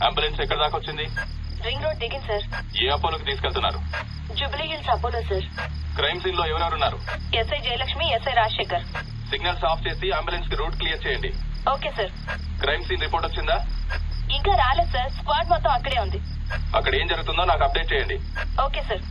Ambulance ఎక్కడ దాకా వచ్చింది? రింగ్ రోడ్ దిగింది సార్. ఏ అపోలోకి తీసుకెళ్తున్నారు? Jubilee Hills Apollo sir. Crime scene లో ఎవరెవరున్నారు? SI Jayalakshmi, SI Rajasekhar. Signals off చేసి అంబులెన్స్ కి రూట్ క్లియర్ చేయండి. Okay sir. Crime scene report వచ్చిందా? ఇంకా రాలేదు సార్. స్క్వాడ్ మొత్తం అక్కడే ఉంది. అక్కడ ఏం జరుగుతుందో నాకు అప్డేట్ చేయండి. Okay sir.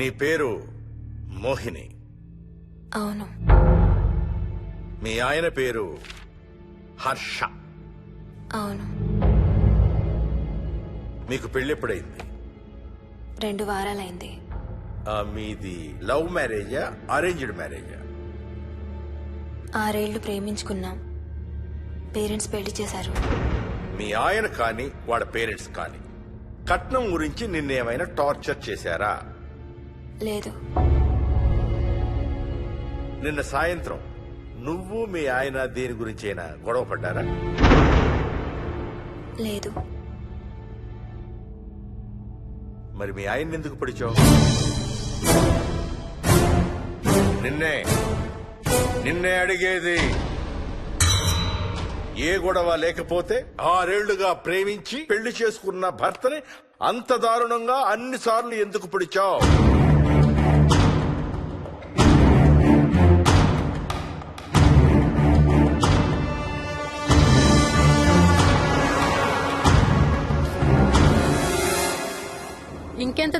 నీ పేరు మోహిని? అవును. మీ ఆయన పేరు హర్ష? అవును. మీకు పెళ్ళెప్పుడైంది? 2 వారాలైంది. మీది లవ్ మ్యారేజా అరేంజ్డ్ మ్యారేజా? 6 ఏళ్లు ప్రేమించుకున్నాం. పేరెంట్స్ పెళ్లి చేశారు. మీ ఆయన కానీ వాళ్ళ పేరెంట్స్ కానీ కట్నం గురించి నిన్నేమైనా టార్చర్ చేశారా? లేదు. నిన్న సాయంత్రం నువ్వు మీ ఆయన దేని గురించైనా గొడవ పడ్డారా? లేదు. మరి మీ ఆయన్ని ఎందుకు పడిచావు? నిన్నే అడిగేది. ఏ గొడవ లేకపోతే 6 ఏళ్లుగా ప్రేమించి పెళ్లి చేసుకున్న భర్తని అంత దారుణంగా అన్నిసార్లు ఎందుకు పిడిచావు?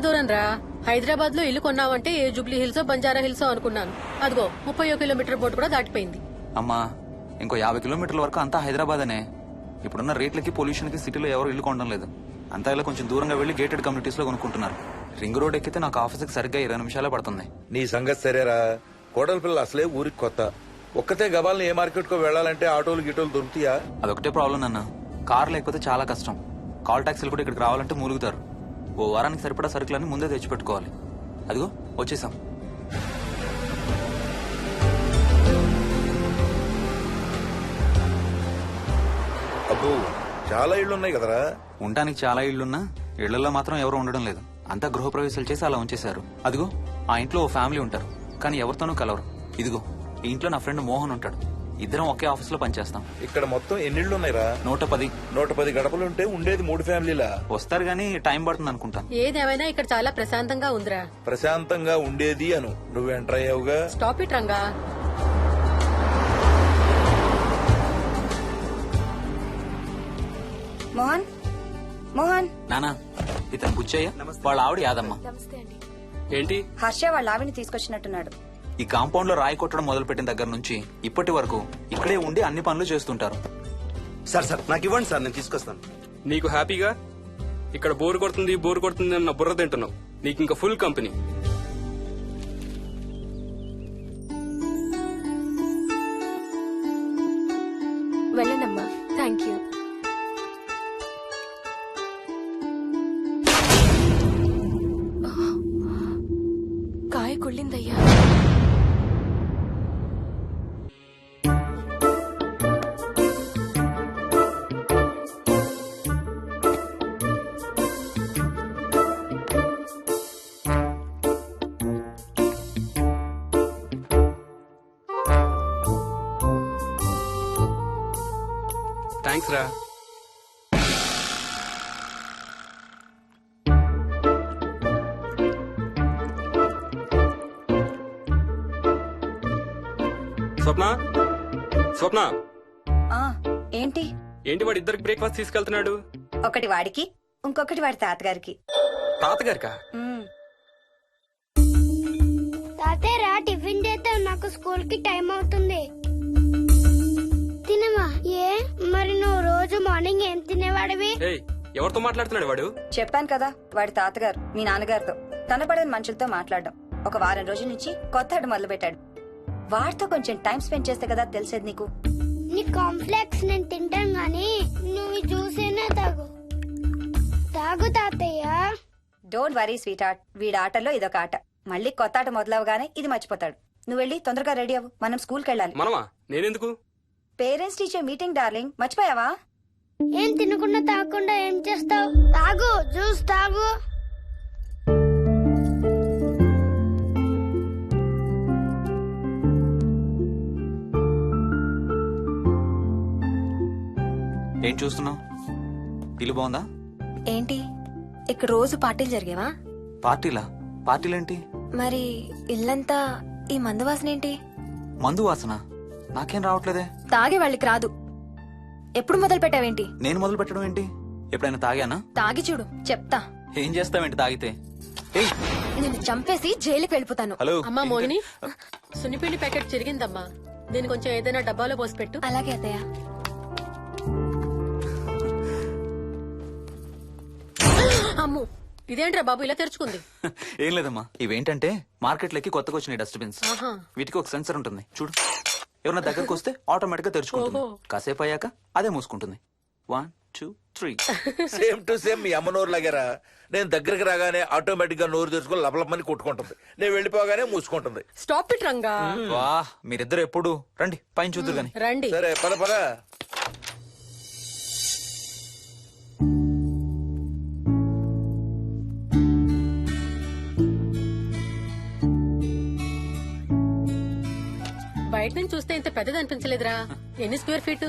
దూరం రా. హైదరాబాద్ లో ఇల్లు కొన్నావంటే ఏ జూబ్లీ హిల్స్ బంజారా హిల్స్ అనుకున్నాను. అదిగో 30 కిలోమీటర్ బోర్డు కూడా దాటిపోయింది. అమ్మా ఇంకో 50 కిలోమీటర్ల వరకు అంతా హైదరాబాద్ అనే. ఇప్పుడున్న రేట్లకి పొల్యూషన్ కి సిటీలో ఎవరు ఇల్లు కొనడం లేదు. అంతా ఇలా కొంచెం దూరంగా వెళ్లి గేటెడ్ కమ్యూనిటీస్ లో కొనుక్కుంటున్నారు. రింగ్ రోడ్ ఎక్కితే నాకు ఆఫీస్కి సరిగ్గా 20 నిమిషాలే పడుతుంది. నీ సంగతి సరేరా, కోడల పిల్ల అసలే ఊరికి కొత్త. ఒక్కతే గబాల్ని ఏ మార్కెట్ కో వెళ్ళాలంటే ఆటోలు గిటోలు దొరుకుతాయా? అదొకటే ప్రాబ్లం అన్న. కార్ లేకపోతే చాలా కష్టం. కాల్ టాక్సీలు కూడా ఇక్కడికి రావాలంటే మూలుగుతారు. ఓ వారానికి సరిపడా సరుకులన్నీ ముందే తెచ్చిపెట్టుకోవాలి. అదిగో వచ్చేసాం. అబ్బో చాలా ఇళ్ళు ఉన్నాయి కదరా. ఉండడానికి చాలా ఇళ్లున్నా ఇళ్లలో మాత్రం ఎవరు ఉండడం లేదు. అంతా గృహప్రవేశాలు చేసి అలా ఉంచేశారు. అదిగో ఆ ఇంట్లో ఓ ఫ్యామిలీ ఉంటారు, కానీ ఎవరితోనూ కలవరు. ఇదిగో ఈ ఇంట్లో నా ఫ్రెండ్ మోహన్ ఉంటాడు. ఇద్దరం ఒకే ఆఫీస్ లో పనిచేస్తాం. ఇక్కడ మొత్తం ఎన్నిళ్ళు ఉన్నాయిరా? 110. 110 గడపలుంటే ఉండేది 3 ఫ్యామిలీలా. వస్తారు గానీ టైం పడుతుంది అనుకుంటా. ఏదేమైనా ఇక్కడ చాలా ప్రశాంతంగా ఉందిరా. ప్రశాంతంగా ఉండేది అను, నువ్వు ఎంటర్ అయ్యావుగా. Stop it Ranga. మోహన్ మోహన్ నానా ఇతను బుచ్చయ్య, వాళ్ళ ఆవిడ యాదమ్మ. ఏంటి? హర్ష వాళ్ళ ఆవిని తీసుకొచ్చినట్టున్నాడు. ఈ కాంపౌండ్ లో రాయి కొట్టడం మొదలు పెట్టిన దగ్గర నుంచి ఇప్పటి వరకు ఇక్కడే ఉండి అన్ని పనులు చేస్తుంటారు. సార్ నాకు ఇవ్వండి సార్, నేను తీసుకొస్తాను. నీకు హ్యాపీగా ఇక్కడ బోర్ కొడుతుంది అన్న బుర్ర తింటున్నావు. నీకు ఇంకా ఫుల్ కంపెనీ. వెళ్ళండమ్మా. Thank you. కాయ కుళ్ళిందయ్యా. థ్యాంక్స్ రా. స్వప్న ఆ ఏంటి? ఏంటి వాడి ఇద్దరికి బ్రేక్ఫాస్ట్ తీసుకెళ్తున్నాడు? ఒకటి వాడికి, ఇంకొకటి వాడి తాతగారికి. తాతగారికా? ఉమ్. తాతయ్యరా టిఫిన్ చేద్దాం, నాకు స్కూల్ కి టైం అవుతుంది. తినవా? ఏ మరి నువ్వు రోజు మార్నింగ్ ఏం తినేవాడివి? ఏయ్, ఎవరితో మాట్లాడుతున్నాడు వాడు? చెప్పాను కదా, వాడి తాతగారు మీ నాన్నగారితో కనపడని మనుషులతో మాట్లాడడం. ఒక వారం రోజుల నుంచి కొత్త ఆట మొదలు పెట్టాడు. వాడితో కొంచెం టైం స్పెండ్ చేస్తే కదా తెలిసేది నీకు. నీ కాంప్లెక్స్ నేను తింటాను గాని నువ్వు జ్యూసేనా తాగు. తాగు తాతయ్య. డోంట్ వరీ స్వీట్ హార్ట్, వీడి ఆటల్లో ఇదొక ఆట. మళ్ళీ కొత్త ఆట మొదలవగానే ఇది మర్చిపోతాడు. నువ్వు వెళ్ళి తొందరగా రెడీ అవ్వు, మనం స్కూల్కి వెళ్ళాలి. మనమా? నేనెందుకు? పేరెంట్స్ టీచర్ మీటింగ్ డార్లింగ్, మర్చిపోయావా? ఏం తినకుండా తాగకుండా ఏం చేస్తావు? తాగు, జ్యూస్ తాగు. ఏం చూస్తున్నావు? ఇల్లు బాగుందా? ఏంటి ఇక్కడ రోజు పార్టీలు జరిగేవా? పార్టీలా? పార్టీలేంటి? మరి ఇల్లంతా ఈ మందు వాసన ఏంటి? మందు వాసన నాకేం రావట్లేదే. తాగే వాళ్ళకి రాదు. ఎప్పుడు మొదలు పెట్టావేంటి? నేను మొదలు పెట్టడం ఏంటి? ఎప్పుడైనా తాగానా? తాగి చూడు, చెప్తా. ఏం చేస్తావేంటి తాగితే? ఏయ్, నేను చంపేసి జైలుకి వెళ్ళిపోతాను. హలో. అమ్మా మోహిని, సున్నిపిండి ప్యాకెట్ చిరిగిందమ్మా. దీని కొంచెం ఏదైనా డబ్బాలో పోసి పెట్టు. అలాగే అత్తయ్య. అమ్ము, ఇదేంట్రా బాబు ఇలా తెరుచుకుంది? ఏం లేదమ్మా, ఇవేంటంటే మార్కెట్లోకి కొత్తగా వచ్చినాయి డస్ట్బిన్స్. ఆహా. వీటికి ఒక సెన్సర్ ఉంటుంది చూడు. ఎవరన్నా దగ్గరకు వస్తే ఆటోమేటిక్ గా తెరుచుకుంటుంది. ఓహో. కాసేపు అయ్యాక అదే మూసుకుంటుంది. 1 2 3. సేమ్ టు సేమ్ మీ అమ్మ నోరు లాగారా. నేను దగ్గరికి రాగానే ఆటోమేటిక్ గా నోరు తెరుచుకొని లపలపని కొట్టుకుంటుంది. నేను వెళ్ళిపోగానే మూసుకుంటుంది. Stop it Ranga. వా, మీరిద్దరు ఎప్పుడు రండి పైన చూద్దరు గాని. రండి. సరే పద పద. బయట నుంచి చూస్తే ఇంత పెద్దది అనిపించలేదురా. ఎన్ని స్క్వేర్ ఫీట్?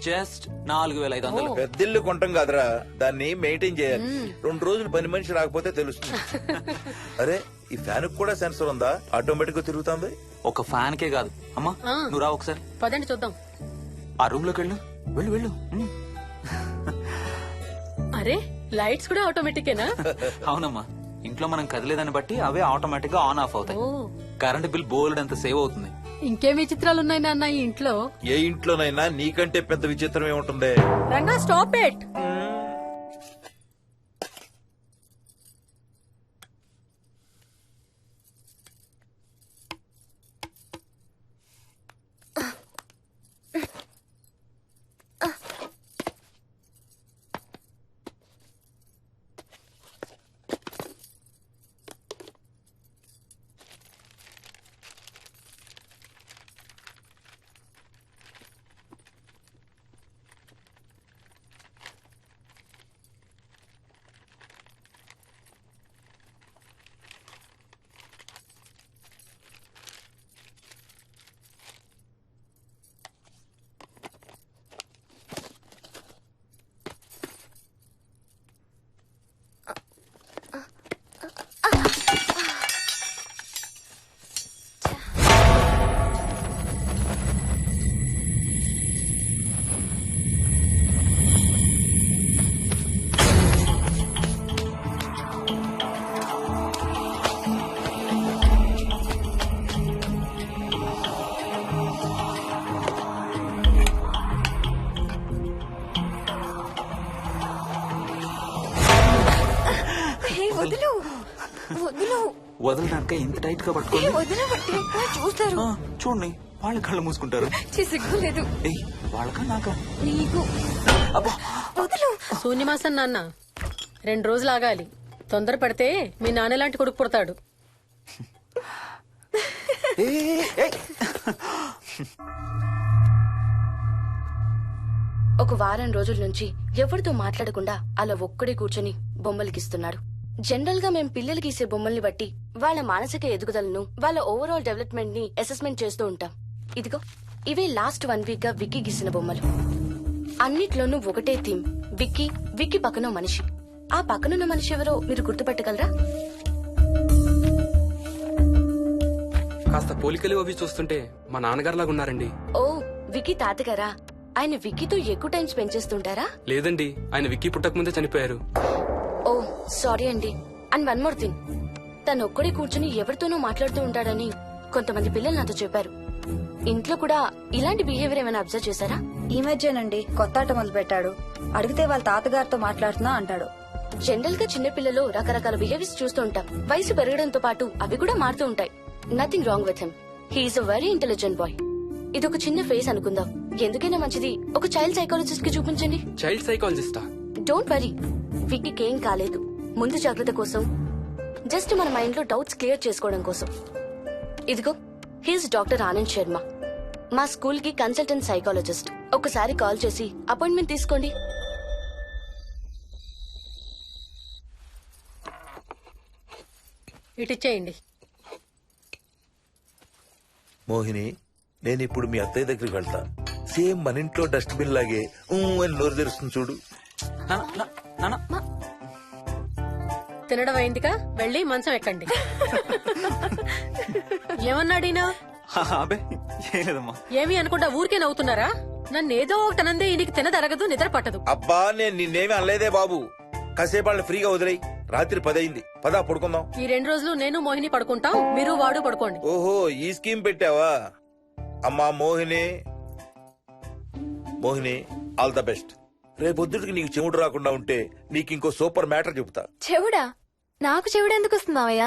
జస్ట్ 4500. పెద్దిల్లు కొంటాం కాదురా, దాన్ని మెయింటైన్ చేయాలి. 2 రోజులు పని మనిషి రాకపోతే తెలుస్తుంది. అరే ఈ ఫ్యాన్ కూడా సెన్సర్ ఉందా? ఆటోమేటిక్ గా తిరుగుతుంది. ఒక ఫ్యాన్ కే కాదు. అమ్మా ఆ. నువ్వు రా ఒకసారి. పదండి చూద్దాం. ఆ రూమ్ లోకి వెళ్ళు. వెళ్ళు వెళ్ళు. అరే లైట్స్ కూడా ఆటోమేటికేనా? అవునమ్మా, ఇంట్లో మనం కదిలేదాన్ని బట్టి అవే ఆటోమేటిక్ గా ఆన్ ఆఫ్ అవుతాయి. ఓ కరెంట్ బిల్ బోల్డ్ అంత సేవ్ అవుతుంది. ఇంకేం విచిత్రాలు ఉన్నాయి నాన్న ఈ ఇంట్లో. ఏ ఇంట్లోనైనా నీకంటే పెద్ద విచిత్రం ఏముంటుంది? Ranga stop it. వదులు వదులు వదలడానికి ఇంత టైట్ గా పట్టుకోండి. వదలబట్టి చూస్తారు. చూడండి వాళ్ళ కళ్ళు మూసుకుంటారు. సిగ్గులేదు ఏయ్ వాళ్ళకా నాకా? నీకు. అబ్బా వదులు. శూన్యమాసం నాన్న 2 రోజులు ఆగాలి. తొందర పడితే మీ నాన్న లాంటి కొడుకు పుడతాడు. ఒక వారం రోజుల నుంచి ఎవరితో మాట్లాడకుండా అలా ఒక్కడే కూర్చొని బొమ్మలు గీస్తున్నాడు. జనరల్ గా మేం పిల్లలు గీసే బొమ్మల్ని బట్టి వాళ్ళ మానసిక ఎదుగుదలను, వాళ్ళ ఓవరాల్ డెవలప్మెంట్ ని అసెస్మెంట్ చేస్తూ ఉంటాం. ఇదిగో ఇవే లాస్ట్ 1 వీక్ గా విక్కీ గీసిన బొమ్మలు. అన్నిట్లోనూ ఒకటే థీమ్, విక్కీ, విక్కీ పక్కన మనిషి. ఆ పక్కనున్న మనిషి ఎవరో మీరు గుర్తుపట్టగలరా? కాస్త పోలికలు అవి చూస్తుంటే మా నాన్నగారులాగా ఉన్నారండి. ఓ విక్కీ తాతగారా? ఆయన విక్కీతో ఎక్కువ టైం స్పెండ్ చేస్తుంటారా? లేదండి, ఆయన విక్కీ పుట్టక ముందే చనిపోయారు. ఓ సారీ అండి. అండ్ 1 మోర్ థింగ్, తను ఒక్కడే కూర్చుని ఎవరితోనూ మాట్లాడుతూ ఉంటాడని కొంతమంది పిల్లలు నాతో చెప్పారు. ఇంట్లో కూడా ఇలాంటి బిహేవియర్ ఏమైనా అబ్జర్వ్ చేశారా? ఈ మధ్యనండి కొత్త ఆట మొదలు పెట్టాడు. అడిగితే వాళ్ళ తాతగారితో మాట్లాడుతున్నా అంటాడు. జనరల్ గా చిన్న పిల్లలు రకరకాల బిహేవియర్స్ చూస్తూ ఉంటాం. వయసు పెరగడంతో పాటు అవి కూడా మారుతూ ఉంటాయి. Nothing wrong with him. He's a very intelligent boy. ఇది ఒక చిన్న ఫేస్ అనుకుందాం. ఎందుకైనా మంచిది ఒక చైల్డ్ సైకాలజిస్ట్ కి చూపించండి. చైల్డ్ సైకాలజిస్టా? డోంట్ వరీ, విక్కీకి ఏం కాలేదు. ముందు జాగ్రత్త కోసం, జస్ట్ మన మైండ్ లో డౌట్స్ క్లియర్ చేసుకోవడం కోసం. ఇదిగో హీస్ డాక్టర్ ఆనంద్ శర్మ, మా స్కూల్ కి కన్సల్టెంట్ సైకాలజిస్ట్. ఒకసారి కాల్ చేసి అపాయింట్మెంట్ తీసుకోండి. ఇటిచ్చేయండి. మోహిని, నేను ఇప్పుడు మీ అత్తయ్య దగ్గరికి వెళ్తా. సేమ్ మన ఇంట్లో డస్ట్బిన్ లాగే అని నోరు తెరుస్తుంది చూడు. తినడం అయిందిగా, వెళ్ళి మంచం ఎక్కండి. ఏమన్నాడీనా? అబే ఏం లేదమ్మా. ఏమి అనుకుంటా ఊరికే నవ్వుతున్నారా? నన్ను ఏదో ఒకటనందే ఈయనకి తినదరగదు, నిద్ర పట్టదు. అబ్బా, నేను నిన్నేమి అనలేదే బాబు. కాసేపు వాళ్ళని ఫ్రీగా వదిలేయి. రాత్రి 10 అయింది, పదా పడుకుందాం. ఈ 2 రోజులు నేను మోహిని పడుకుంటాం, మీరు వాడు పడుకోండి. ఓహో, ఈ స్కీమ్ పెట్టావా? అమ్మా Mohini, Mohini all the best. రేపొద్దుటికి నీకు చెవుడు రాకుండా ఉంటే నీకు ఇంకో సూపర్ మ్యాటర్ చెబుతా. చెవుడా? నాకు చెవుడు ఎందుకు వస్తుంది మావయ్య?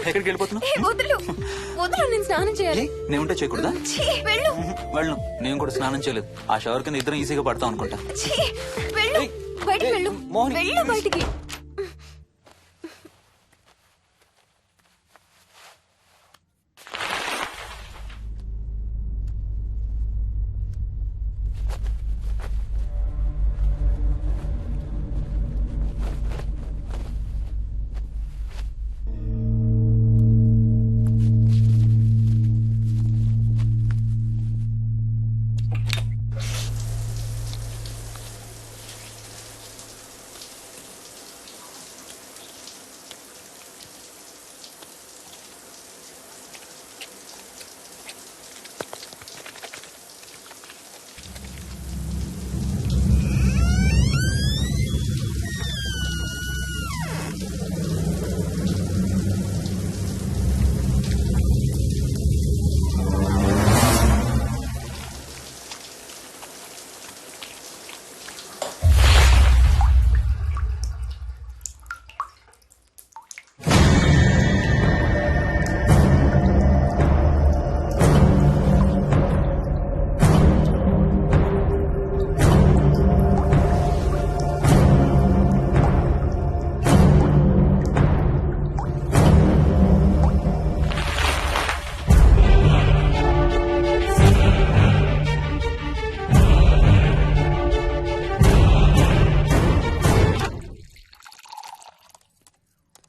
ఎక్కడికి వెళ్ళిపోతున్నావు? ఏ, వదులు వదులు, నేను స్నానం చేయాలి. నేను ఉంటే చేయకూడదా? ఛీ, వెళ్ళు. వెళ్ళు. నేను కూడా స్నానం చేయలేదు. ఆ షవర్ కింద ఇద్దరం ఈజీగా పడతాం అనుకుంటా. ఛీ, వెళ్ళు. ఏయ్, బయటికి ఏయ్, వెళ్ళు. మోహిని, వెళ్ళు బయటికి.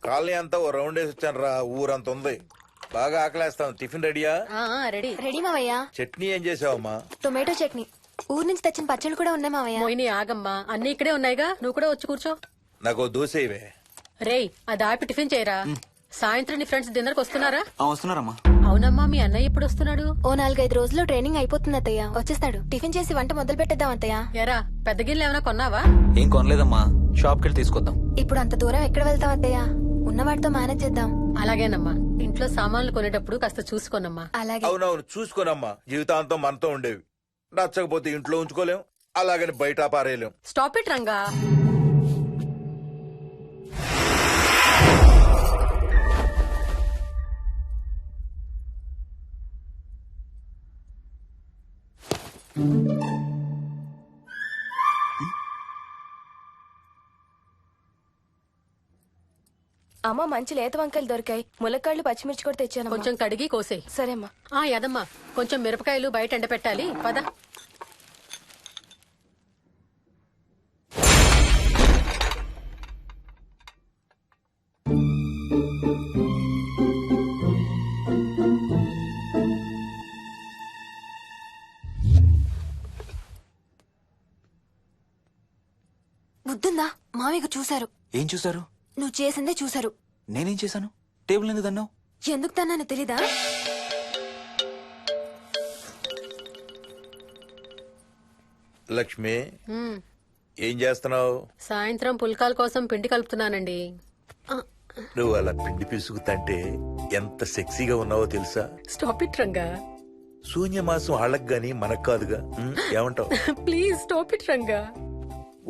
కాలనీ అంతా ఓ రౌండ్ వేసి వచ్చాను రా. ఊరంత ఉంది. బాగా ఆకలేస్తాం. టిఫిన్ రెడీయా? రెడీ. రెడీ మావయ్య. చట్నీ ఏం చేసావమ్మా? టొమాటో చట్నీ. ఊరు నుంచి తెచ్చిన పచ్చళ్ళు కూడా ఉన్నాయి మావయ్య. మోహిని ఆగమ్మా, అన్ని ఇక్కడే ఉన్నాయిగా, నువ్వు కూడా వచ్చి కూర్చో. నాకు దోశ ఇవే. రేయ్, అది ఆపి టిఫిన్ చేయరా. సాయంత్రం నీ ఫ్రెండ్స్ డిన్నర్ కి వస్తున్నారా? వస్తున్నారమ్మా. అవునమ్మా, మీ అన్నయ్య ఎప్పుడు వస్తున్నాడు? ఓ 4-5 రోజుల్లో ట్రైనింగ్ అయిపోతుంది అత్తయ్య. వచ్చేస్తాడు. టిఫిన్ చేసి వంట మొదలు పెట్టేద్దాం అత్తయ్య. ఎరా, పెద్ద గిన్నెలు ఏమైనా కొన్నావా? ఏం కొనలేదమ్మా, షాప్కి వెళ్ళి తీసుకొద్దాం. ఇప్పుడు అంత దూరం ఎక్కడ వెళ్తాం అత్తయ్య? ఉన్న వాటితో మేనేజ్ చేద్దాం. అలాగేనమ్మా, ఇంట్లో సామాన్లు కొనేటప్పుడు కాస్త చూసుకోనమ్మా. అలాగే. అవునవును, చూసుకోనమ్మా. జీవితాంతం మనతో ఉండేవి. నచ్చకపోతే ఇంట్లో ఉంచుకోలేం, అలాగని బయట పారేయలేం. Stop it Ranga. అమ్మ, మంచి లేత వంకాయలు దొరికాయి. ములక్కాళ్ళు, పచ్చిమిర్చి కూడా తెచ్చాను. కొంచెం కడిగి కోసేయ్. సరే అమ్మా. యదమ్మా, కొంచెం మిరపకాయలు బయట ఎండపెట్టాలి. పద. బుద్ధుందా? మామయ్య చూశారు. ఏం చూసారు? నువ్వు చేసిందే చూశారు. నేనేం చేశాను? టేబుల్ ఎందుకు దన్నావు? ఎందుకు తన్నాను తెలీదా? లక్ష్మి, ఏం చేస్తున్నావు? సాయంత్రం పుల్కాల కోసం పిండి కలుపుతున్నానండి. నువ్వు అలా పిండి పిసుకుతంటే ఎంత సెక్సీగా ఉన్నావో తెలుసా? Stop it Ranga. శూన్యమాసం వాళ్ళకి గాని మనకు కాదుగా. ఏమంటావు? Please stop it Ranga.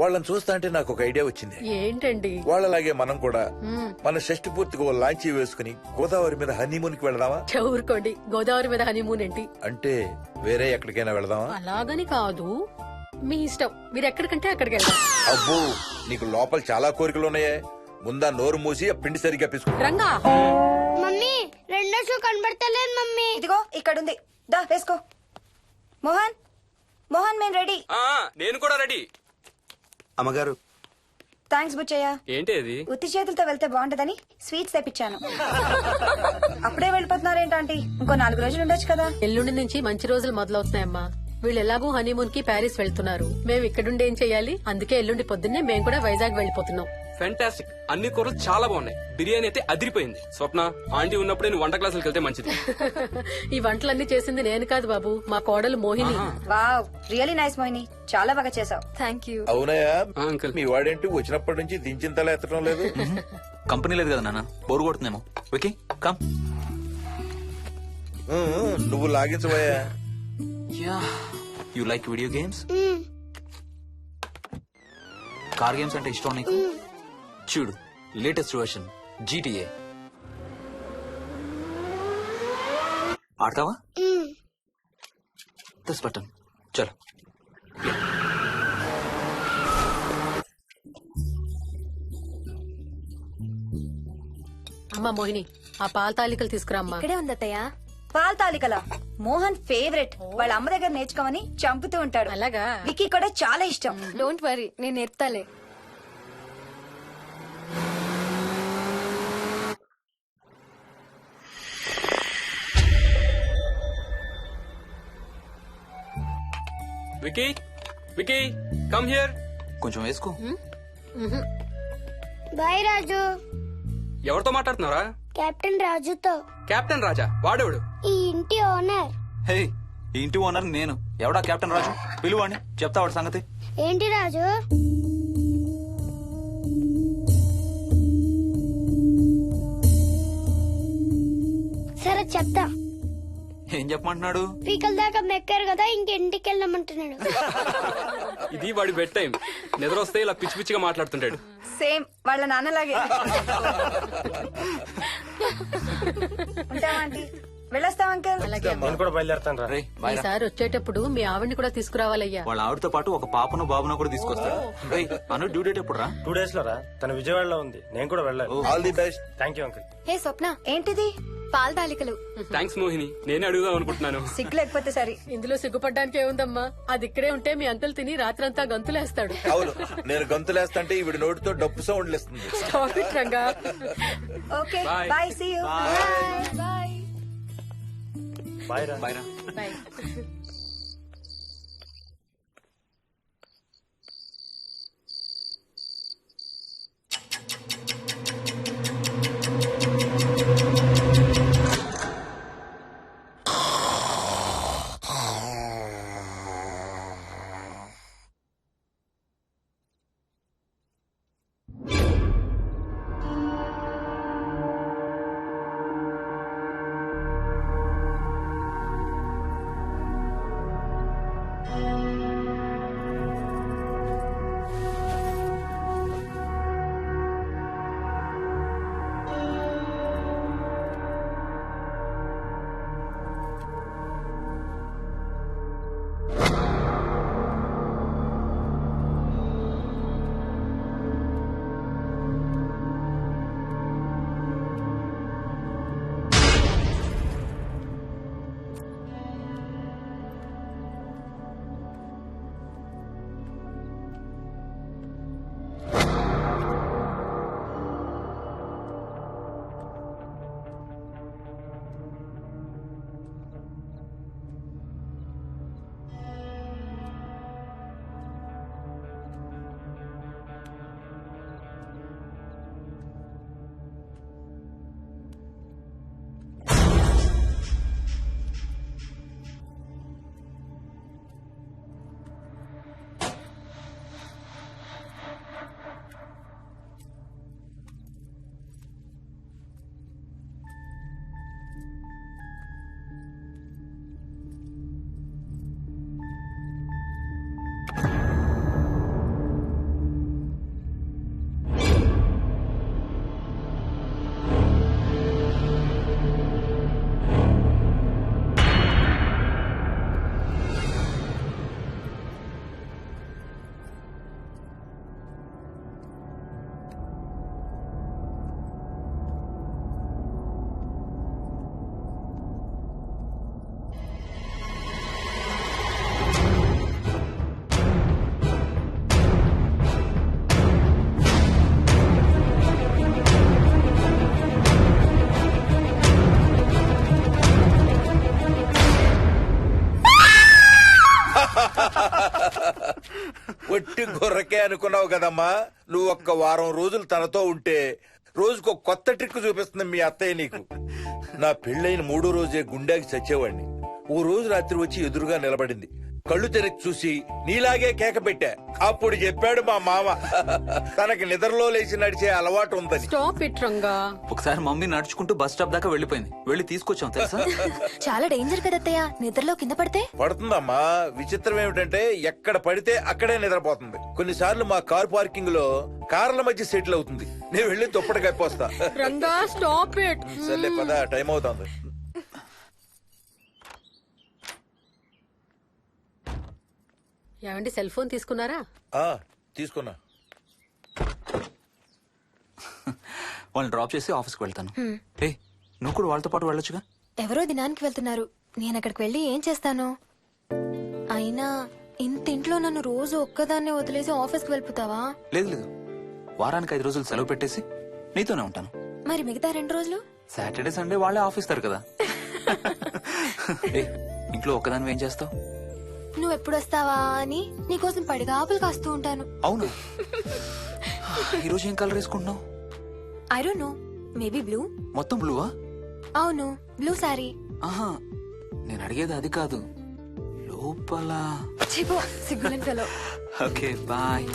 వాళ్ళని చూస్తా అంటే నాకు ఒక ఐడియా వచ్చింది. ఏంటండి? వాళ్ళలాగే మనం కూడా మన షష్టి పూర్తిగా ఓ లాంచీ వేసుకుని గోదావరి మీద హనీమూన్ కి వెళదామా? ఊరుకోండి, గోదావరి మీద హనీమూన్ ఏంటి? అంటే వేరే ఎక్కడికైనా వెళదామా? అలాగని కాదు, మీ ఇష్టం. మీరు ఎక్కడికంటే అక్కడికి వెళ్దాం. అబ్బో, నీకు లోపల చాలా కోరికలు ఉన్నాయే. ముందా నోరు మూసి ఆ పిండి సరిగ్గా పిసుకు. రంగా. మమ్మీ, రెండో షూ కనబడతలేదు మమ్మీ. ఇదిగో ఇక్కడుంది, దా వేసుకో. మోహన్, మోహన్, మేము రెడీ. నేను కూడా రెడీ. అమ్మగారు, థ్యాంక్స్ బుచ్చయ్య. ఏంటి అది? ఉత్తి చేతులతో వెళ్తే బాగుంటదని స్వీట్స్ తెప్పించాను. అప్పుడే వెళ్ళిపోతున్నారేంటంటే ఇంకో 4 రోజులు ఉండొచ్చు కదా. ఎల్లుండి నుంచి మంచి రోజులు మొదలవుతున్నాయమ్మా. వీళ్ళు ఎలాగూ హనీమూన్ కి ప్యారిస్ వెళ్తున్నారు. మేము ఇక్కడుండి ఏం చెయ్యాలి? అందుకే ఎల్లుండి పొద్దున్నే మేము కూడా వైజాగ్ వెళ్ళిపోతున్నాం. ఫెంటాస్టిక్. అన్ని కూరలు చాలా బాగున్నాయి. బిర్యానీ అయితే అదిరిపోయింది. స్వప్న, ఆంటీ ఉన్నప్పుడే నువ్వు వంట క్లాసులకు వెళ్తే మంచిది. ఈ వంటలన్నీ చేసింది నేను కాదు బాబు, మా కోడలు Mohini. Wow, really nice Mohini, చాలా బాగా చేసావు. Thank you. అవునయ్యా, అంకుల్. మీ వాడేంటి వచ్చినప్పటి నుంచి దించిన తల ఎత్తడం లేదు? కంపెనీ లేదు కదా నాన్న, బోరు కొడుతుందేమో. Okay come. నువ్వు లాగించబోయా? You like video games? Car games అంటే ఇష్టం నీకు? చూడు, లేటెస్ట్ వర్షన్ GTA. ఆడతావా? దస్ బటన్ చలో. అమ్మా మోహిని, ఆ పాల తాలికలు తీసుకురా అమ్మా. ఇక్కడే ఉంది అత్తయ్య. పాల తాలికల మోహన్ ఫేవరెట్. వాళ్ళ అమ్మ దగ్గర నేర్చుకోమని చంపుతూ ఉంటాడు. అలాగా? విక్కీ కూడా చాలా ఇష్టం. డోంట్ వరీ, నేను నేర్పుతాలే. Vicky, Vicky, come here. కొంచెం వేసుకో. బాయ్ రాజు. ఎవరితో మాట్లాడుతున్నారా? కెప్టెన్ రాజుతో. కెప్టెన్ రాజా? వాడేవాడు? ఈ ఇంటి ఓనర్. హే, ఈ ఇంటి ఓనర్ నేను. ఎవడా కెప్టెన్ రాజు? పిలువాడిని, చెప్తా వాడి సంగతి. ఏంటి రాజు? సరే చెప్తా. ఏం చెప్పమంటున్నాడు? పీకల దాకా మెక్కారు కదా, ఇంటికి వెళ్ళమంటున్నాడు. ఇది వాడి బెడ్ టైం. నిద్ర వస్తే ఇలా పిచ్చి పిచ్చిగా మాట్లాడుతుంటాడు. సేమ్ వాళ్ళ నాన్నలాగే. ఉంటావా ఆంటీ? వెళ్ళొస్తాం అంకల్. అలాగే అమ్మా. నేను కూడా బయలుదేరతాను రా. రేయ్, బాయ్ రా. ఈసారి వచ్చేటప్పుడు మీ ఆవిడ్ని కూడా తీసుకురావాలయ్యా. వాళ్ళ ఆవిడతో పాటు ఒక పాపను బాబును కూడా తీసుకొస్తాడు. రేయ్, అను డ్యూ డేట్ ఎప్పుడు రా? 2 days లో రా. తన విజయవాడలో ఉంది. నేను కూడా వెళ్ళాలి. All the best. Thank you uncle. Hey Swapna, ఏంటిది? పాల తాలికలు. థ్యాంక్స్ మోహిని, నేనే అడుగుదాం అనుకుంటున్నాను. సిగ్గు లేకపోతే సరే. ఇందులో సిగ్గుపడ్డానికి ఏముందంమ్మా? అది ఇక్కడే ఉంటే మీ అంకుల్ తిని రాత్రంతా గంతులేస్తాడు. అవును, నేను గంతులేస్తంటే ఈవిడ నోటితో డప్పు సౌండ్లు ఇస్తుంది. Stop it, Ranga. Okay Bye. Bye, see you. Bye. Bye రా. బాయ్ రా. Bye. ఒట్టి గొర్రకే అనుకున్నావు కదమ్మా. నువ్వు ఒక్క వారం రోజులు తనతో ఉంటే రోజుకు కొత్త ట్రిక్ చూపిస్తుంది మీ అత్తయ్య నీకు. నా పెళ్ళైన 3వ రోజే గుండెకి చచ్చేవాడిని. ఓ రోజు రాత్రి వచ్చి ఎదురుగా నిలబడింది. కళ్ళు తెరిచి చూసి నీలాగే కేక పెట్టా. అప్పుడు చెప్పాడు మా మామ తనకి నిద్రలో లేచి నడిచే అలవాటు ఉందని. Stop it Ranga. ఒకసారి మమ్మీ నడుచుకుంటూ బస్ స్టాప్ దాకా వెళ్ళిపోయింది. వెళ్ళి తీసుకొచ్చాం తెలుసా. చాలా డేంజర్ కదా అత్తయ్య, నిద్రలో కింద పడితే. పడుతుందమ్మా. విచిత్రం ఏమిటంటే ఎక్కడ పడితే అక్కడే నిద్రపోతుంది. కొన్నిసార్లు మా కార్ పార్కింగ్ లో కార్ల మధ్య సెటిల్ అవుతుంది. నేను వెళ్ళి దుప్పటి కప్పొస్తా. Ranga stop it. సర్లే పద, టైం అవుతుంది. ఏమండి సెల్ ఫోన్ తీసుకున్నారా? ఆ, తీసుకున్నా. వాళ్ళని డ్రాప్ చేసి ఆఫీస్కి వెళ్తాను. ఏ నువ్వు కూడా వాళ్ళతో పాటు వెళ్ళొచ్చుగా. ఎవరో దినానికి వెళ్తున్నారు, నేను అక్కడికి వెళ్ళి ఏం చేస్తాను? అయినా ఇంత ఇంట్లో నన్ను రోజు ఒక్కదాన్నే వదిలేసి ఆఫీస్కి వెళ్ళిపోతావా? లేదు లేదు, వారానికి 5 రోజులు సెలవు పెట్టేసి నీతోనే ఉంటాను. మరి మిగతా 2 రోజులు? సాటర్డే సండే వాళ్ళే ఆఫీస్ తారు కదా. ఏ ఇంట్లో ఒక్కదాని ఏం చేస్తావు? నువ్వు ఎప్పుడు వస్తావా అని నీకోసం పడిగాపులు కాస్తూ ఉంటాను. అవును. ఈరోజు ఏం కలర్ వేసుకుంటున్నావు? I don't know, maybe blue. మొత్తం బ్లూవా? అవును, బ్లూ సారీ. ఆహా, నేను అడిగేది అది కాదు, లోపల. సిగ్గులేని ఫెలో. Okay bye.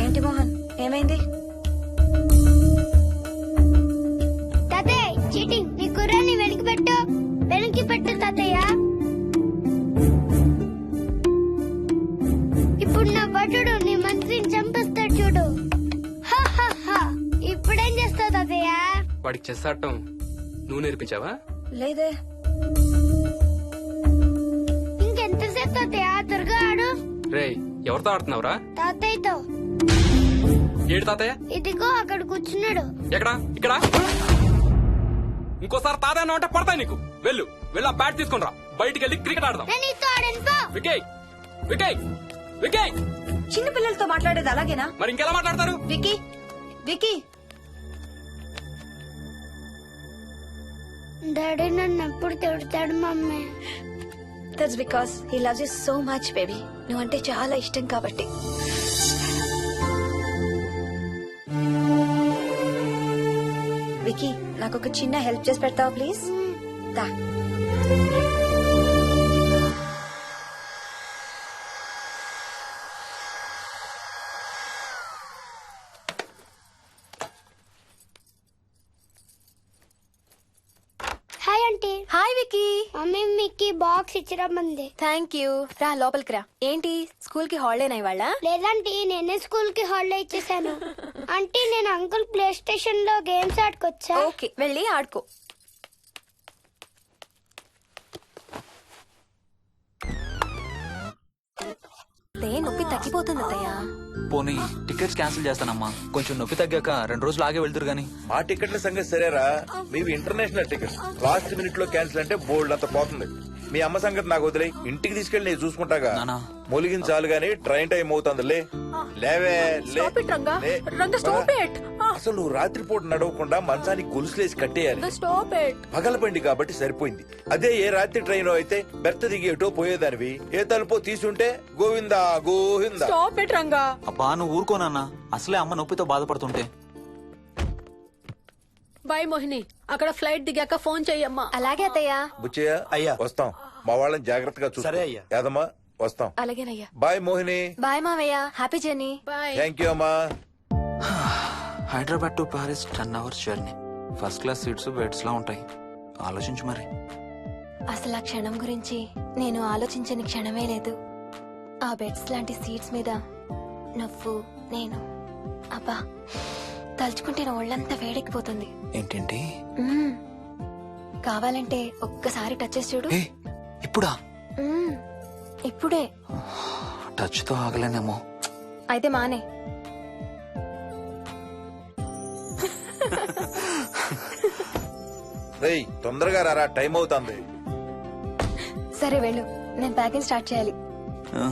ఏంటి మోహన్, ఏమైంది? తాతయ్య చీటింగ్, నీ కుర్రాన్ని వెనక్కి పెట్టు, వెనక్కి పెట్టు తాతయ్య. ఇప్పుడు నా భటుడు నీ మంత్రిని చంపేస్తాడు చూడు. హా, హా, హా. ఇప్పుడేం చేస్తావు తాతయ్య? వాడికి చెస్ ఆడటం నువ్వు నేర్పించావా? లేదే. ఇంకెంతసేపు తాతయ్య? త్వరగా ఆడు. రేయ్, ఎవరితో ఆడుతున్నావురా? తాతయ్యతో. ఏడు తాతయ్య? ఇదిగో అక్కడ కూర్చున్నాడు. ఎక్కడా? ఇక్కడ. ఇంకోసారి తాతయ్య అంటే పడతాయి నీకు. వెళ్ళు వెళ్ళి ఆ బ్యాట్ తీసుకుని రా, బయటికి వెళ్ళి క్రికెట్ ఆడదాం. నేను నీతో ఆడను పో. వికయ్ వికయ్ వికయ్. చిన్న పిల్లలతో మాట్లాడేది అలాగేనా? మరి ఇంకెలా మాట్లాడతారు? Wiki, wiki. డాడీ నన్ను ఎప్పుడు తిడతాడు mummy. That's because he loves you so much baby. నువ్వంటే చాలా ఇష్టం కాబట్టి. వికీ, నాకు ఒక చిన్న హెల్ప్ చేసి పెడతావా ప్లీజ్? దా. Hi aunty. Aunty. Hi Vicky. Mummy మీకు బాక్స్ ఇచ్చిరమ్మంది. Thank you. రా లోపలికి రా. ఏంటి స్కూల్ కి హాలిడేనా ఇవాళ? లేదంటే నేనే స్కూల్ కి హాలిడే ఇచ్చేసాను. అంటే నేను అంకుల్ ప్లే స్టేషన్ లో గేమ్స్ ఆడుకోవచ్చా? ఓకే, వెళ్ళి ఆడుకో. నొప్పి తగ్గిపోతుంది అత్తయ్య. పోనీ టికెట్స్ క్యాన్సిల్ చేస్తానమ్మా. కొంచెం నొప్పి తగ్గాక 2 రోజులు ఆగే వెళ్తురు గాని. మా టికెట్ల సంగతి సరేరా, మీవి ఇంటర్నేషనల్ టికెట్స్. లాస్ట్ మినిట్ లో క్యాన్సిల్ అంటే బోల్డ్ అంత పోతుంది. మీ అమ్మ సంగతి నాకు వదిలే, ఇంటికి తీసుకెళ్ళి నేను చూసుకుంటాగా. నానా. మొలిగించాలు గాని ట్రైన్ టైం అవుతుంది. లేవే లే. Stop it, Ranga. లే. Ranga, stop it. అసలు నువ్వు రాత్రిపూట నడవకుండా మంచానికి గొలుసులేసి కట్టేయాలి. Stop it. పగలబండి కాబట్టి సరిపోయింది. అదే ఏ రాత్రి ట్రైన్ అయితే బెర్త దిగి ఎటో పోయేదానివి. ఏ తలుపో తీసుంటే Govinda Govinda. Stop it, Ranga. అబ్బా నువ్వు ఊరుకోనన్నా, అసలే అమ్మ నొప్పితో బాధపడుతుంటే. బాయ్ మోహిని, అక్కడ ఫ్లైట్ దిగాక ఫోన్ చెయ్యమ్మా. అలాగే అత్తయ్య. బుచ్చయ్య అయ్యా. వస్తాం. మా వాళ్ళని జాగ్రత్తగా చూసుకో. సరే అయ్యా. యాదమ్మా వస్తాం. అలాగేనయ్యా. బాయ్ మోహిని. బాయ్ మావయ్య. Happy journey. Bye. Thank you అమ్మా. Hyderabad to Paris 10 hours journey. First class seats beds లా ఉంటాయి. ఆలోచించు మరి. అసలు ఆ క్షణం గురించి నేను ఆలోచించని క్షణమే లేదు. ఆ బెడ్స్ లాంటి సీట్స్ మీద నువ్వు నేను. అబ్బా తలుచుకుంటే నా ఒళ్ళంతా వేడెక్కిపోతుంది. ఏంటేంటి? మ్మ్. కావాలంటే ఒక్కసారి టచ్ చేసి చూడు. ఏ ఇప్పుడా? మ్మ్. ఇప్పుడే. టచ్ తో ఆగలేనేమో. అయితే మానే. రేయ్ తొందరగా రారా, టైం అవుతుంది. సరే వెళ్ళు, నేను ప్యాకింగ్ స్టార్ట్ చేయాలి. ఆ,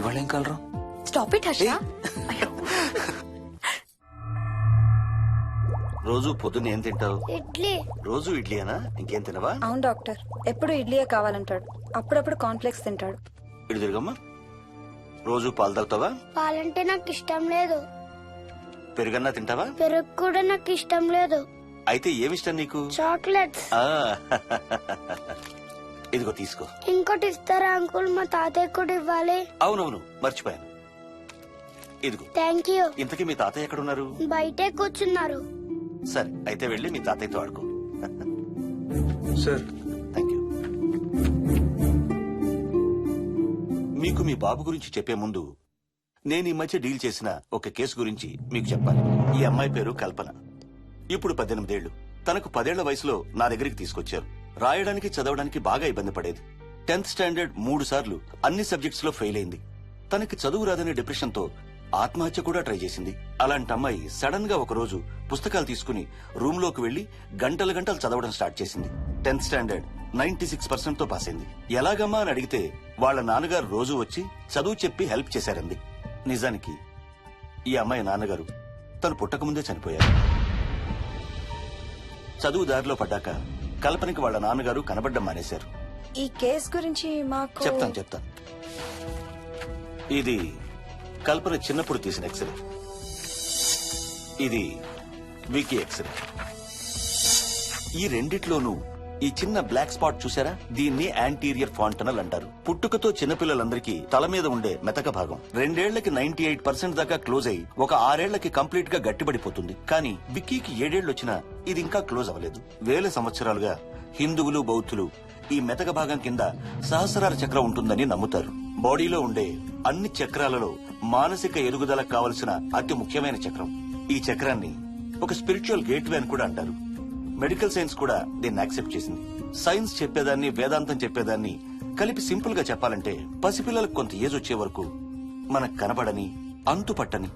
ఇవాళ ఏం కలరు? Stop it Harsha. రోజు పొద్దున్న ఏం తింటావు? ఇడ్లీ. రోజు ఇడ్లీనా? ఇంకేం తినవా? అవును డాక్టర్, ఎప్పుడు ఇడ్లీయే కావాలంటాడు. అప్పుడప్పుడు కాన్ఫ్లెక్స్ తింటాడు. ఇటు తిరగమ్మా. రోజు పాలు తాగుతావా? పాలంటే నాకు ఇష్టం లేదు. పెరుగన్నా తింటావా? పెరుగు కూడా నాకు ఇష్టం లేదు. అయితే ఏమిష్టం నీకు? చాక్లెట్స్. ఆ, ఇదిగో తీసుకో. ఇంకోటి ఇస్తారా అంకుల్? మా తాతయ్య కూడా ఇవ్వాలి. అవునవును మర్చిపోయాను. ఇదిగో. Thank you. ఇంతకీ మీ తాతయ్య ఎక్కడున్నారు? బయటే కూర్చున్నారు. సరే అయితే వెళ్ళి మీ తాతయ్యతో ఆడుకో. Sir thank you. మీకు మీ బాబు గురించి చెప్పే ముందు నేను ఈ మధ్య డీల్ చేసిన ఒక కేసు గురించి మీకు చెప్పాలి. ఈ అమ్మాయి పేరు కల్పన. ఇప్పుడు 18 ఏళ్లు. తనకు 10 ఏళ్ల వయసులో నా దగ్గరికి తీసుకొచ్చారు. రాయడానికి చదవడానికి బాగా ఇబ్బంది పడేది. 10th స్టాండర్డ్ 3 సార్లు అన్ని సబ్జెక్ట్స్ లో ఫెయిల్ అయింది. తనకి చదువు రాదనే డిప్రెషన్ తో ఆత్మహత్య కూడా ట్రై చేసింది. అలాంటి అమ్మాయి సడన్ గా ఒక రోజు పుస్తకాలు తీసుకుని రూమ్ లోకి వెళ్లి గంటలు గంటలు చదవడం స్టార్ట్ చేసింది. 10th స్టాండర్డ్ 96% తో పాస్ అయింది. ఎలాగమ్మా అని అడిగితే వాళ్ళ నాన్నగారు రోజు వచ్చి చదువు చెప్పి హెల్ప్ చేశారంది. నిజానికి ఈ అమ్మాయి నాన్నగారు తను పుట్టకముందే చనిపోయారు. చదువు దారిలో పడ్డాక కల్పనకి వాళ్ళ నాన్నగారు కనబడ్డం మానేశారు. ఈ కేస్ గురించి మాకు చెప్తాను. ఇది కల్పన చిన్నప్పుడు తీసిన ఎక్స్రే. ఇది వికీ ఎక్స్రే. ఈ రెండిట్లోనూ ఈ చిన్న బ్లాక్ స్పాట్ చూసారా? దీన్ని యాంటీరియర్ ఫాంటనల్ అంటారు. పుట్టుకతో చిన్నపిల్లలందరికీ తల మీద ఉండే మెతక భాగం 2 ఏళ్లకి 98% దాకా క్లోజ్ అయి ఒక 6 ఏళ్లకి కంప్లీట్ గా గట్టిపడిపోతుంది. కానీ విక్కీకి 7 ఏళ్లు వచ్చినా ఇది ఇంకా క్లోజ్ అవ్వలేదు. వేల సంవత్సరాలుగా హిందువులు బౌద్ధులు ఈ మెతక భాగం కింద సహస్రార చక్రం ఉంటుందని నమ్ముతారు. బాడీలో ఉండే అన్ని చక్రాలలో మానసిక ఎదుగుదలకు కావలసిన అతి ముఖ్యమైన చక్రం. ఈ చక్రాన్ని ఒక స్పిరిచువల్ గేట్వే అని కూడా అంటారు. మెడికల్ సైన్స్ కూడా దీన్ని యాక్సెప్ట్ చేసింది. సైన్స్ చెప్పేదాన్ని వేదాంతం చెప్పేదాన్ని కలిపి సింపుల్ గా చెప్పాలంటే పసిపిల్లలకు కొంత ఏజ్ వచ్చే వరకు మనకు కనబడని అంతుపట్టని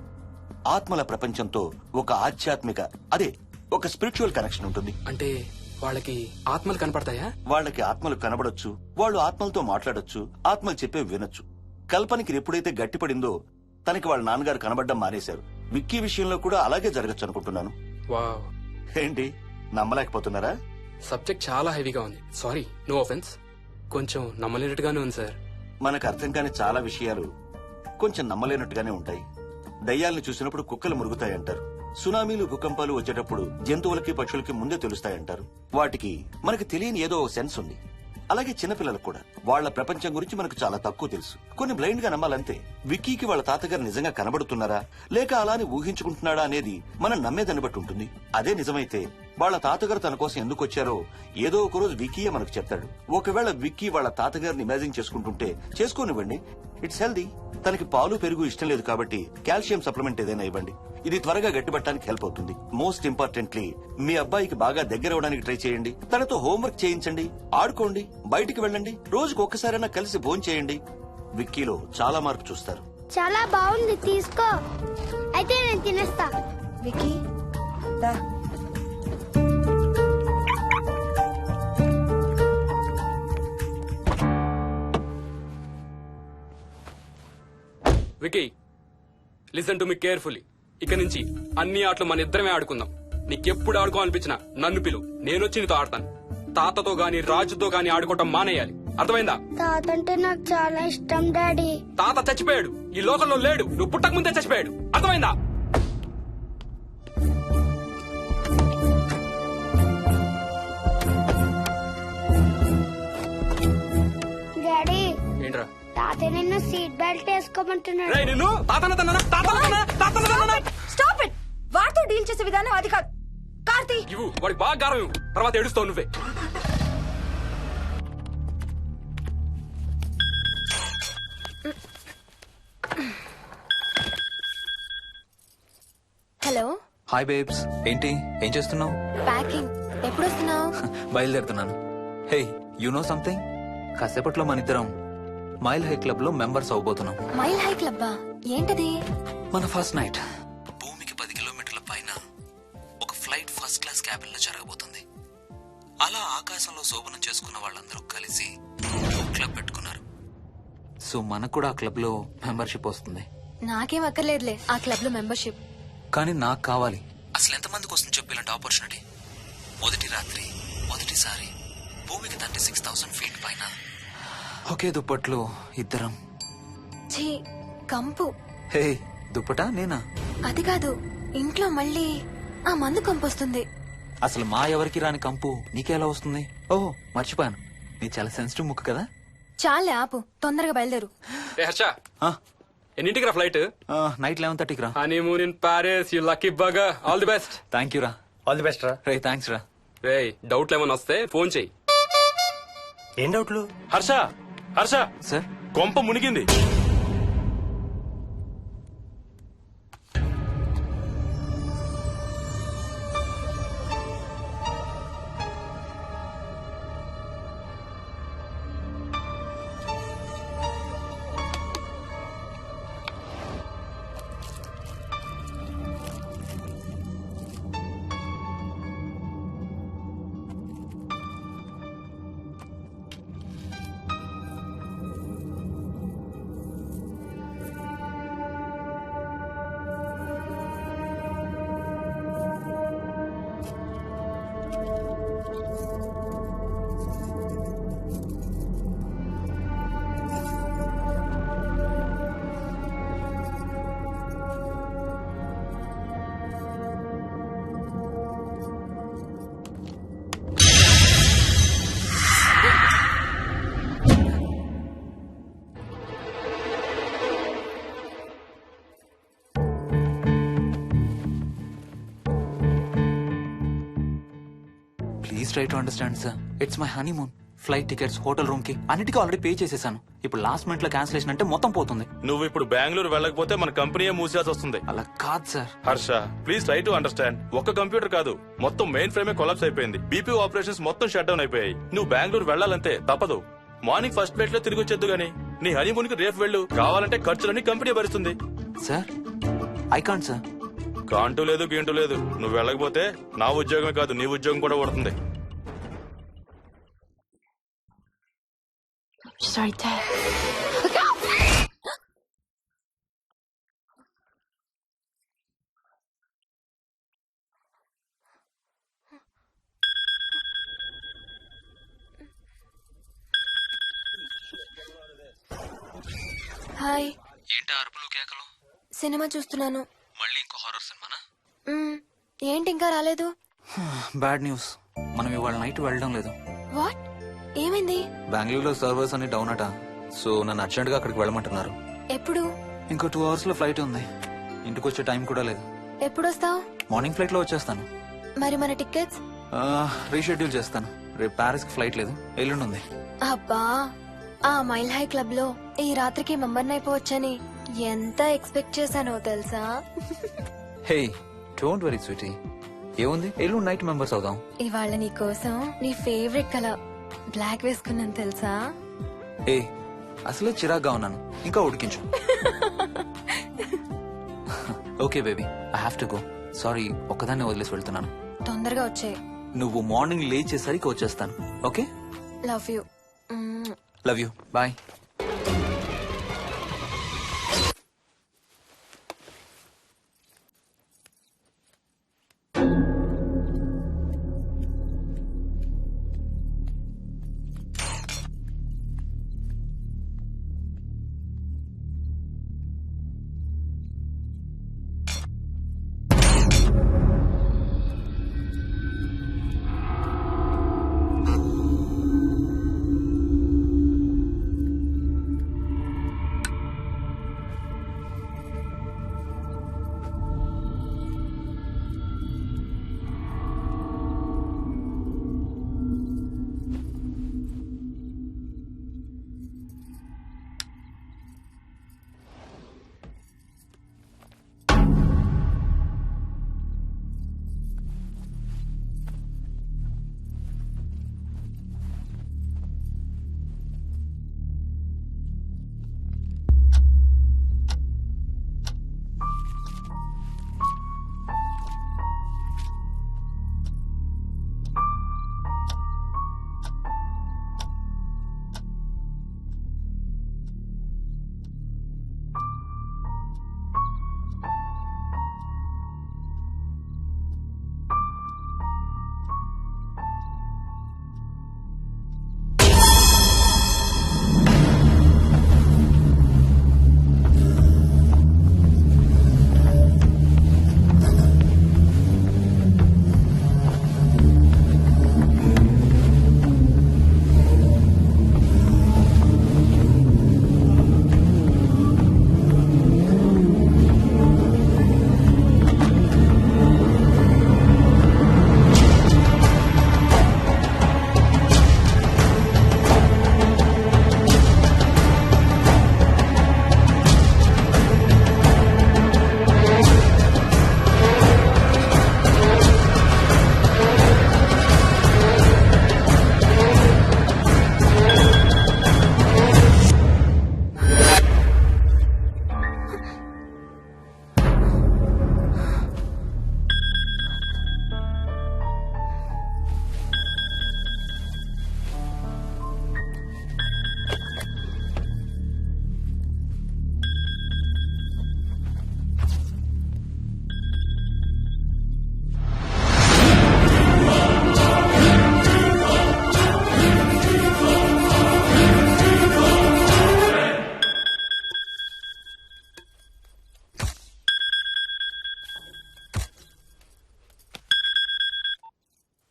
ఆత్మల ప్రపంచంతో ఒక ఆధ్యాత్మిక అదే ఒక స్పిరిచువల్ కనెక్షన్ ఉంటుంది. అంటే వాళ్ళకి ఆత్మలు కనపడతాయా? వాళ్ళకి ఆత్మలు కనబడొచ్చు, వాళ్ళు ఆత్మలతో మాట్లాడొచ్చు, ఆత్మలు చెప్పే వినొచ్చు. కల్పనకి ఎప్పుడైతే గట్టిపడిందో తనకి వాళ్ళ నాన్నగారు కనబడ్డం మానేశారు. విక్కీ విషయంలో కూడా అలాగే జరగచ్చు అనుకుంటున్నాను. వావ్, ఏంటి నమ్మలేకపోతున్నారా? సబ్జెక్ట్ చాలా హెవీగా ఉంది. Sorry, no offence. కొంచెం నమ్మలేనట్టుగానే ఉంది సార్. మనకు అర్థం కాని చాలా విషయాలు కొంచెం నమ్మలేనట్టుగానే ఉంటాయి. దయ్యాల్ని చూసినప్పుడు కుక్కలు మురుగుతాయంటారు. సునామీలు భూకంపాలు వచ్చేటప్పుడు జంతువులకి పక్షులకి ముందే తెలుస్తాయంటారు. వాటికి మనకి తెలియని ఏదో సెన్స్ ఉంది. అలాగే చిన్నపిల్లలకు కూడా వాళ్ల ప్రపంచం గురించి మనకు చాలా తక్కువ తెలుసు. కొన్ని బ్లైండ్ గా నమ్మాలంతే. విక్కీకి వాళ్ళ తాతగారు నిజంగా కనబడుతున్నారా లేక అలానే ఊహించుకుంటున్నాడా అనేది మనం నమ్మేదాన్ని బట్టి ఉంటుంది. అదే నిజమైతే వాళ్ళ తాతగారు తన కోసం ఎందుకు వచ్చారో ఏదో ఒక రోజు విక్కీయే మనకు చెప్తాడు. ఒకవేళ విక్కీ వాళ్ళ తాతగారిని ఇమాజిన్ చేసుకుంటుంటే చేసుకోనివ్వండి, ఇట్స్ హెల్దీ. తనకి పాలు పెరుగు ఇష్టం లేదు కాబట్టి కాల్షియం సప్లిమెంట్ ఏదైనా ఇవ్వండి. ఇది త్వరగా గట్టిపట్టడానికి హెల్ప్ అవుతుంది. మోస్ట్ ఇంపార్టెంట్లీ మీ అబ్బాయికి బాగా దగ్గర అవడానికి ట్రై చేయండి. తనతో హోంవర్క్ చేయించండి, ఆడుకోండి, బయటికి వెళ్ళండి, రోజుకు ఒక్కసారైనా కలిసి భోజనం చేయండి. విక్కీలో చాలా మార్పు చూస్తారు. చాలా బాగుంది, తీసుకో. అయితే నేను తినేస్తా. విక్కీ దా. Vicky, listen to me carefully. ఇక నుంచి అన్ని ఆటలు మన ఇద్దరమే ఆడుకుందాం. నీకెప్పుడు ఆడుకోవాలనిపించినా నన్ను పిలు, నేనొచ్చి నీతో ఆడతాను. తాతతో గాని రాజుతో గాని ఆడుకోవటం మానేయాలి, అర్థమైందా? తాత అంటే నాకు చాలా ఇష్టం డాడీ. తాత చచ్చిపోయాడు, ఈ లోకంలో లేడు. నువ్వు పుట్టక ముందే చచ్చిపోయాడు, అర్థమైందా? డాడీ ఏంట్రా? తాత నిన్ను సీట్ బెల్ట్ వేసుకోమంటున్నాడు. రేయ్, నిన్ను స్టాప్ ఇట్. వాడితో డీల్ చేసే విధానం అది కాదు. కార్తీ, ఇవ్వు, వాడికి బాగా గారం ఇవ్వు, తర్వాత ఏడుస్తావు నువ్వే. Hello, hi babes. ఏంటి, ఏం చేస్తున్నావు? ప్యాకింగ్. ఎప్పుడు వస్తున్నావు? బయలుదేరుతున్నాను. Hey, you know something? కాసేపట్లో మన ఇద్దరం మైల్ హై క్లబ్ లో మెంబర్స్ అవబోతున్నాం. మైల్ హై క్లబ్బా? ఏంటది? మన ఫస్ట్ నైట్ భూమికి 10 కిలోమీటర్ల పైన ఒక ఫ్లైట్ ఫస్ట్ క్లాస్ క్యాబిన్ లో జరగబోతుంది. అలా ఆకాశంలో శోభనం చేసుకున్న వాళ్ళందరూ కలిసి క్లబ్ పెట్టుకున్నారు. సో మనకు కూడా ఆ క్లబ్ లో మెంబర్షిప్ వస్తుంది. నాకేం అక్కర్లేదులే ఆ క్లబ్ లో మెంబర్షిప్. కానీ నాకు కావాలి. అసలు ఎంతమందికి వస్తుంది చెప్పు ఇలాంటి ఆపర్చునిటీ? మొదటి రాత్రి, మొదటిసారి భూమికి 36,000 ఫీట్ పైన ఒకే దుప్పట్లో ఇద్దరం. ఛీ, కంపు. హే, దుప్పటా నేనా? అది కాదు, ఇంట్లో మళ్ళీ ఆ మందు కంపొస్తుంది. అసలు మా ఎవరికి రాని కంపు నీకెలా వస్తుంది? ఓహో, మర్చిపోయాను, నీ చాలా సెన్సిటివ్ ముక్కు కదా. చాలే ఆపు, తొందరగా బయలుదేరు. ఏ హర్ష, ఎన్నింటికి రా ఫ్లైట్? నైట్ 11:30కి రా. Honeymoon in Paris, you lucky bugger. All the best. Thank you రా. ఆల్ ది బెస్ట్ రా. రే, థ్యాంక్స్ రా. రే, డౌట్లు ఏమైనా వస్తే ఫోన్ చెయ్యి. ఏం డౌట్లు? హర్ష, హర్ష, సార్, కొంప మునిగింది. Please try to understand sir. It's my honeymoon. Flight tickets, hotel room కి అన్నిటికీ ఆల్రెడీ పే చేసేసాను. ఇప్పుడు లాస్ట్ మినిట్ లో క్యాన్సిలేషన్ అంటే మొత్తం పోతుంది. నువ్వు ఇప్పుడు బెంగళూరు వెళ్ళకపోతే మన కంపెనీ మూసేయాల్సి వస్తుంది. అలా కాదు sir. Harsha, please try to understand. ఒక్క కంప్యూటర్ కాదు, మొత్తం మెయిన్ ఫ్రేమే కొలాప్స్ అయిపోయింది. బీపీ ఆపరేషన్స్ మొత్తం షట్ డౌన్ అయిపోయాయి. నువ్వు బెంగళూరు వెళ్ళాలంటే తప్పదు. మార్నింగ్ ఫస్ట్ ఫ్లైట్ లో తిరిగి వచ్చేద్దు గానీ నీ హనీమూన్ కి రేపు వెళ్ళు. కావాలంటే ఖర్చులన్నీ కంపెనీ భరిస్తుంది. Sir, I can't sir. కాంటూ లేదు, గీంటూ లేదు. నువ్వు వెళ్ళకపోతే నా ఉద్యోగమే కాదు, నీ ఉద్యోగం కూడా పడుతుంది. Right there. హాయ్. ఏంటి అరుపులు కేకలు? సినిమా చూస్తున్నాను. మళ్ళీ ఇంకో హారర్ సినిమానా? ఏంటి ఇంకా రాలేదు? బ్యాడ్ న్యూస్, మనం ఇవాళ నైట్ వెళ్ళడం లేదు. వాట్? ఏమైంది? బెంగళూరులో సర్వర్స్ అన్ని డౌన్ అట. సో నన్ను అర్జెంట్ గా అక్కడికి వెళ్ళమంటున్నారు. ఎప్పుడు? ఇంకో 2 hours లో ఫ్లైట్ ఉంది. ఇంటికి వచ్చే టైం కూడా లేదు. ఎప్పుడు వస్తావు? మార్నింగ్ ఫ్లైట్ లో వచ్చేస్తాను. మరి మన టికెట్స్? రీషెడ్యూల్ చేస్తాను. రేపు ప్యారిస్ కి ఫ్లైట్ లేదు, ఎల్లుండి ఉంది. అబ్బా, ఆ మైల్ హై క్లబ్ లో ఈ రాత్రికి మెంబర్ని అయిపోవచ్చని ఎంత ఎక్స్పెక్ట్ చేశానో తెలుసా? హే డోంట్ వరీ స్వీటీ, ఏముంది ఎల్లుండి నైట్ మెంబర్స్ అవుదాం. ఇవాళ నీ కోసం నీ ఫేవరెట్ కలర్ బ్లాక్ వేసుకున్నాను తెలుసా? ఏ అసలే చిరాగ్గా ఉన్నాను, ఇంకా ఉడికించు. Okay baby, I have to go. Sorry, ఒక్కదాన్ని వదిలేసి వెళ్తున్నాను. తొందరగా వచ్చే. నువ్వు మార్నింగ్ లేచేసరికి వచ్చేస్తాను. Okay, love you. Love you, bye.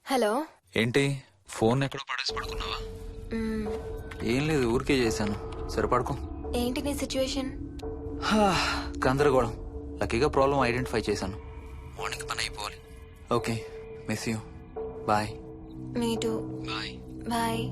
Hello. ఏంటి ఫోన్ ఎక్కడో పడేసి పడుకున్నావా? ఏం లేదు, ఊరికే చేశాను. సరే పడుకో. ఏంటి నీ సిచ్యువేషన్? గందరగోళం. లక్కీగా ప్రాబ్లం ఐడెంటిఫై చేశాను. మార్నింగ్ పని అయిపోవాలి. Okay, miss you. Bye. Me too. Bye. Bye.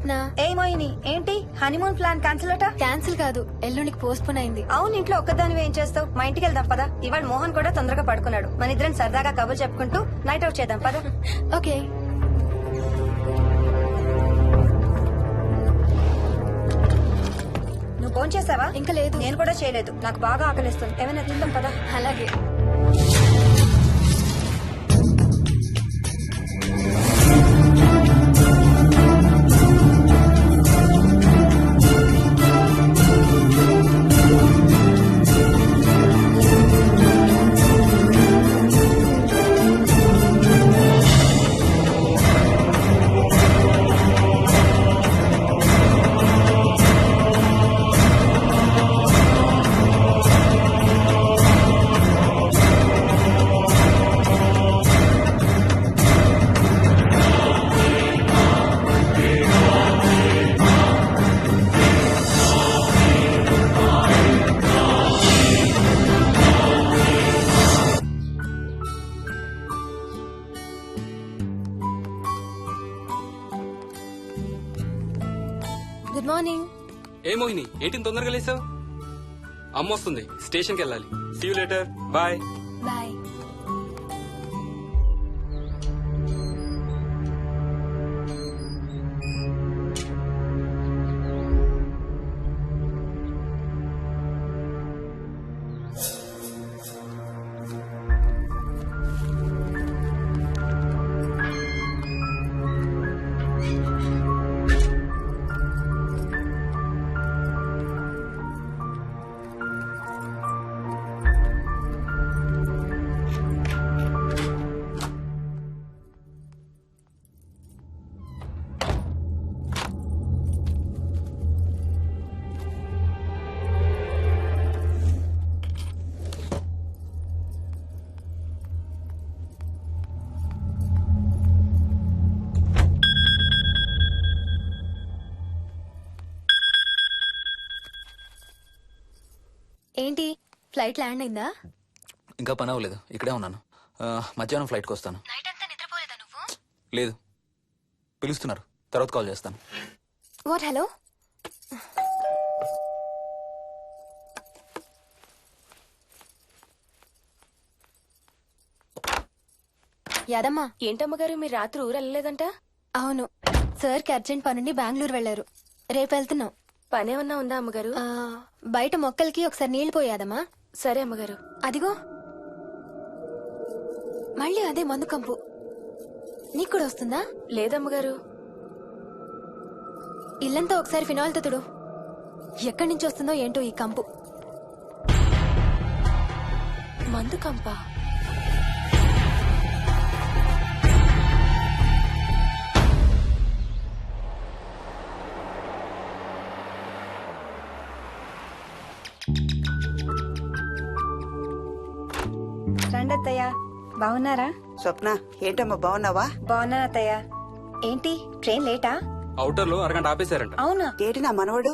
Swapna. ఏ మోహిని, ఏంటి హనీమూన్ ప్లాన్ క్యాన్సిల్ అట? క్యాన్సిల్ కాదు, ఎల్లుండికి పోస్ట్ పోన్ అయింది. అవును, ఇంట్లో ఒక్కదానివే ఏం చేస్తావు? మా ఇంటికి వెళ్దాం పదా. ఇవాళ మోహన్ కూడా తొందరగా పడుకున్నాడు. మన ఇద్దరం సరదాగా కబుర్లు చెప్పుకుంటూ నైట్ అవుట్ చేద్దాం పదా. ఓకే. నువ్వు ఫోన్ చేసావా? ఇంకా లేదు. నేను కూడా చేయలేదు. నాకు బాగా ఆకలిస్తుంది. ఏమైనా తిందాం పదా. అలాగే. Good morning. ఏ మోహిని, ఏంటి తొందరగా లేసావు? అమ్మ వస్తుంది, స్టేషన్కి వెళ్ళాలి. See you later. Bye. Bye. ఏంటి, ఫ్లైట్ ల్యాండ్ అయిందా? ఇంకా పని అవ్వలేదు, ఇక్కడే ఉన్నాను. మధ్యాహ్నం ఫ్లైట్కి వస్తాను. నైట్ అంతా నిద్రపోలేదా నువ్వు? లేదు, పిలుస్తున్నారు, తర్వాత కాల్ చేస్తాను. వాట్? హలో. యాదమ్మా. ఏంటమ్మగారు, మీరు రాత్రి ఊరు వెళ్ళలేదంట? అవును, సార్కి అర్జెంట్ పనుండి బెంగళూరు వెళ్లారు. రేపు వెళ్తున్నాం. పనేమన్నా ఉందా అమ్మగారు? బయట మొక్కలకి ఒకసారి నీళ్లు పోయాదమ్మా. సరే అమ్మగారు. అదిగో మళ్ళీ అదే మందు కంపు. నీకు కూడా వస్తుందా? లేదమ్మగారు. ఇల్లంతా ఒకసారి ఫినాయిల్ తో తుడు. ఎక్కడి నుంచి వస్తుందో ఏంటో ఈ కంపు. మందు కంపా? రండి అత్తయ్య. బాగున్నారా? స్వప్న, ఏంటమ్మా బాగున్నావా? బాగున్నాను అత్తయ్య. ఏంటి ట్రైన్ లేటా? అవుటర్ లో అరగంట ఆపేశారంట. అవునా? ఏంటి నా మనవడు?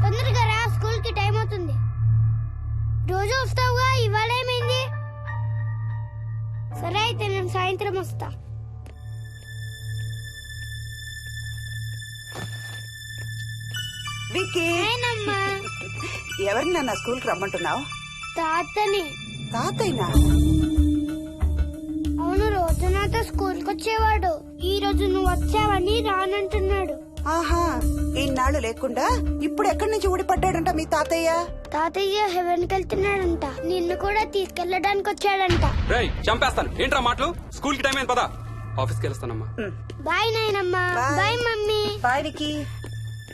తొందరగా రా, స్కూల్ కి టైం అవుతుంది. రోజు వస్తావుగా, ఇవాళ ఏమైంది? సరే అయితే నేను సాయంత్రం వస్తా. విక్కీ, ఎవరిని నా స్కూల్ కి రమ్మంటున్నావు? తాతని. తాతయ్యనా? అవును, రోజు నాతో స్కూల్ కి వచ్చేవాడు. ఈ రోజు నువ్వు వచ్చావని రానంటున్నాడు. ఆహా, ఇన్నాళ్ళు లేకుండా ఇప్పుడు ఎక్కడి నుంచి ఊడిపడ్డాడంట మీ తాతయ్య? తాతయ్య హెవెన్ కి వెళ్తున్నాడంట. నిన్ను కూడా తీసుకెళ్లడానికి వచ్చాడంట. రేయ్, చంపేస్తాను. ఏంట్రా మాటలు? స్కూల్ కి టైం అయింది, పదా. ఆఫీస్కి వెళ్తానమ్మా. బాయ్ నాయనమ్మా. Bye mummy. బాయ్ వికీ.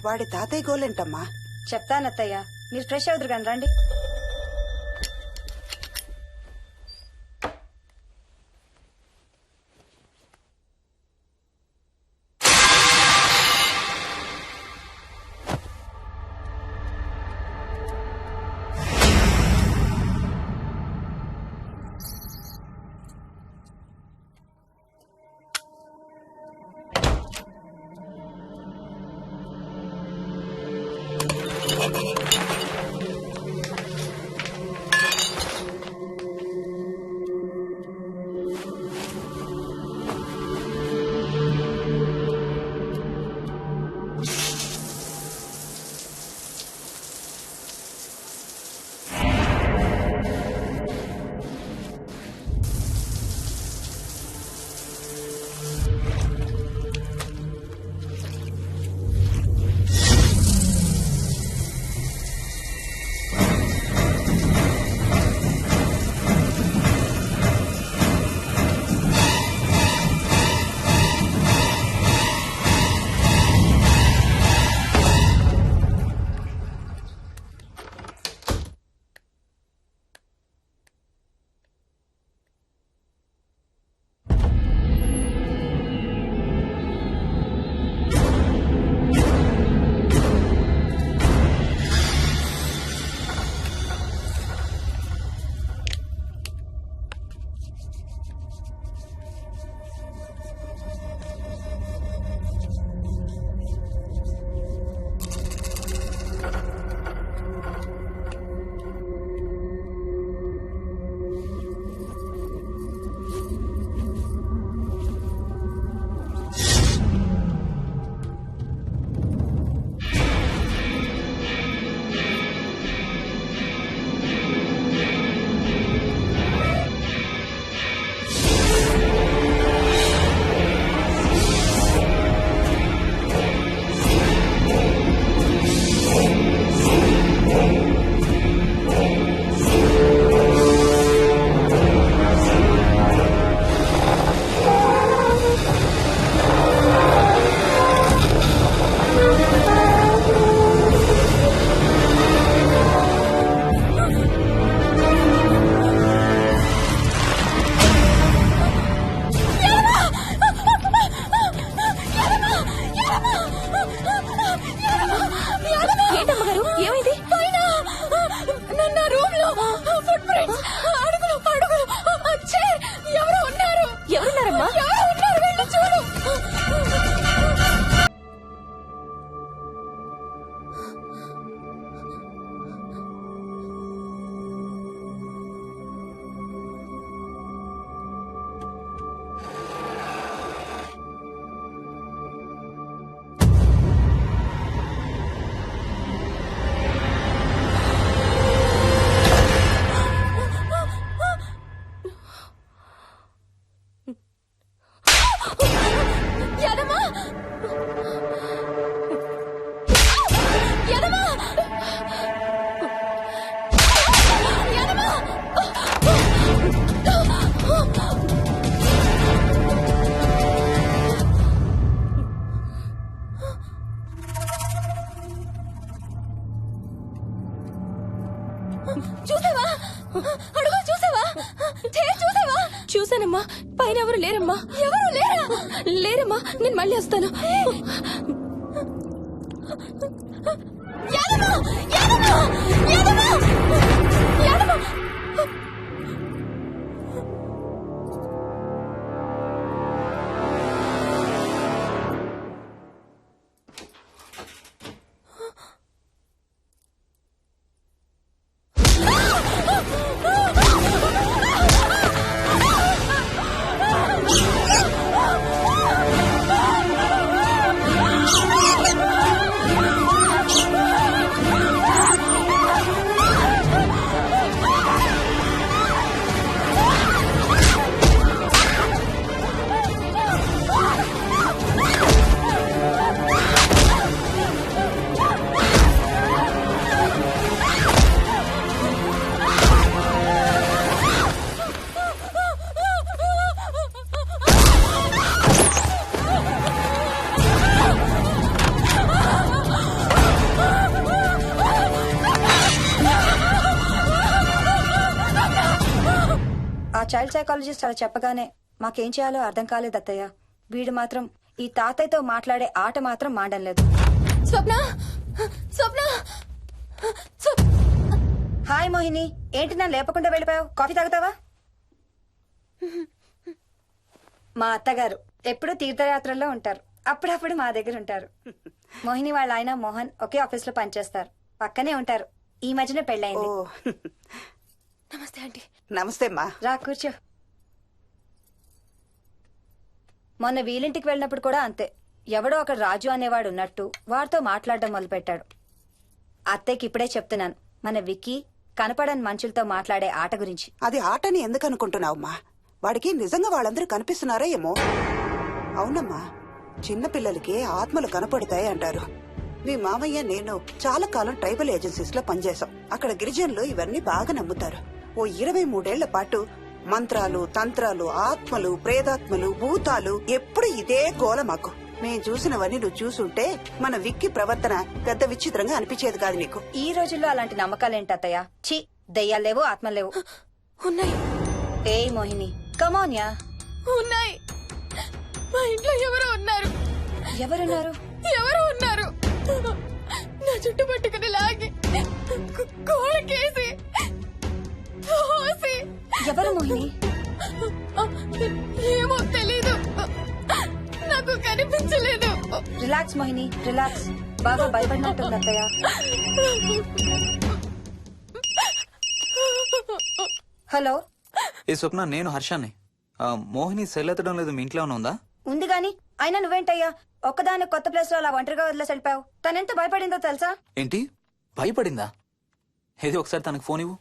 వాడి తాతయ్య గోలేంటమ్మా? చెప్తానత్తయ్య, మీరు ఫ్రెష్ అవుతురు కానీ రండి. చూసావా అడుగు చూసావా చూసావా? చూసానమ్మా, పైన ఎవరు లేరమ్మా. ఎవరు లేరా? లేరమ్మా, నేను మళ్ళీ వస్తాను. యాదమ్మ! యాదమ్మ! యాదమ్మ! యాదమ్మ! ఆ చైల్డ్ సైకాలజిస్ట్ అలా చెప్పగానే మాకేం చేయాలో అర్థం కాలేదు అత్తయ్య. వీడు మాత్రం ఈ తాతయ్యతో మాట్లాడే ఆట మాత్రం మాడడం లేదు. స్వప్న స్వప్న హాయ్ మోహిని, ఏంటి నన్ను లేపకుండా వెళ్ళిపోయావు? కాఫీ తాగుతావా? మా అత్తగారు ఎప్పుడూ తీర్థయాత్రల్లో ఉంటారు, అప్పుడప్పుడు మా దగ్గర ఉంటారు. మోహిని వాళ్ళ ఆయన మోహన్ ఒకే ఆఫీస్ లో పనిచేస్తారు, పక్కనే ఉంటారు. ఈ మధ్యన పెళ్ళైంది. నమస్తే ఆంటీ. నమస్తే అమ్మా. రా కూర్చో. మొన్న వీలింటికి వెళ్ళినప్పుడు కూడా అంతే. ఎవడో ఒక రాజు అనేవాడు ఉన్నట్టు వాడితో మాట్లాడడం మొదలుపెట్టాడు. అత్తయ్యకి ఇప్పుడే చెప్తున్నాను, మన విక్కీ కనపడని మనుషులతో మాట్లాడే ఆట గురించి. అది ఆటని ఎందుకు అనుకుంటున్నావమ్మా? వాడికి నిజంగా వాళ్ళందరూ కనిపిస్తున్నారా ఏమో. అవునమ్మా, చిన్నపిల్లలకి ఆత్మలు కనపడతాయి అంటారు. మీ మామయ్య నేను చాలా కాలం ట్రైబల్ ఏజెన్సీస్ లో పనిచేశాం. అక్కడ గిరిజనులు ఇవన్నీ బాగా నమ్ముతారు. ఓ 23 ఏళ్ల పాటు మంత్రాలు, తంత్రాలు, ఆత్మలు, ప్రేతాత్మలు, భూతాలు, ఎప్పుడు ఇదే గోల మాకు. మేం చూసినవన్నీ నువ్వు చూసుంటే మన విక్కి ప్రవర్తన పెద్ద విచిత్రంగా అనిపించేది కాదు నీకు. ఈ రోజుల్లో అలాంటి నమ్మకాలేంటి అత్తయ్య? ఛీ, దెయ్యాలేవు, ఆత్మలేవు. ఉన్నాయి. ఏ మోహిని, కమోన్యా. ఉన్నాయి. మా ఇంట్లో ఎవరో ఉన్నారు. ఎవరున్నారు? ఎవరో ఉన్నారు. నా చుట్టు పట్టుకుని లాగి కోళ్ళకేసి ఎవరు మోహిని? ఏమో తెలీదు, నాకు కనిపించలేదు. Relax Mohini, relax. బాగా భయపడినట్టుంది అత్తయ్య. హలో. ఏ స్వప్న, నేను హర్షాన్ని. మోహిని సెల్ ఎత్తడం లేదు, మీ ఇంట్లో ఉందా? ఉంది గాని అయినా నువ్వేంటయ్యా ఒక్కదాని కొత్త ప్లేస్ లో అలా ఒంటరిగా వదిలేసి వెళ్ళిపోయావు? తనెంత భయపడిందో తెలుసా? ఏంటి, భయపడిందా? ఏది ఒకసారి తనకు ఫోన్ ఇవ్వు.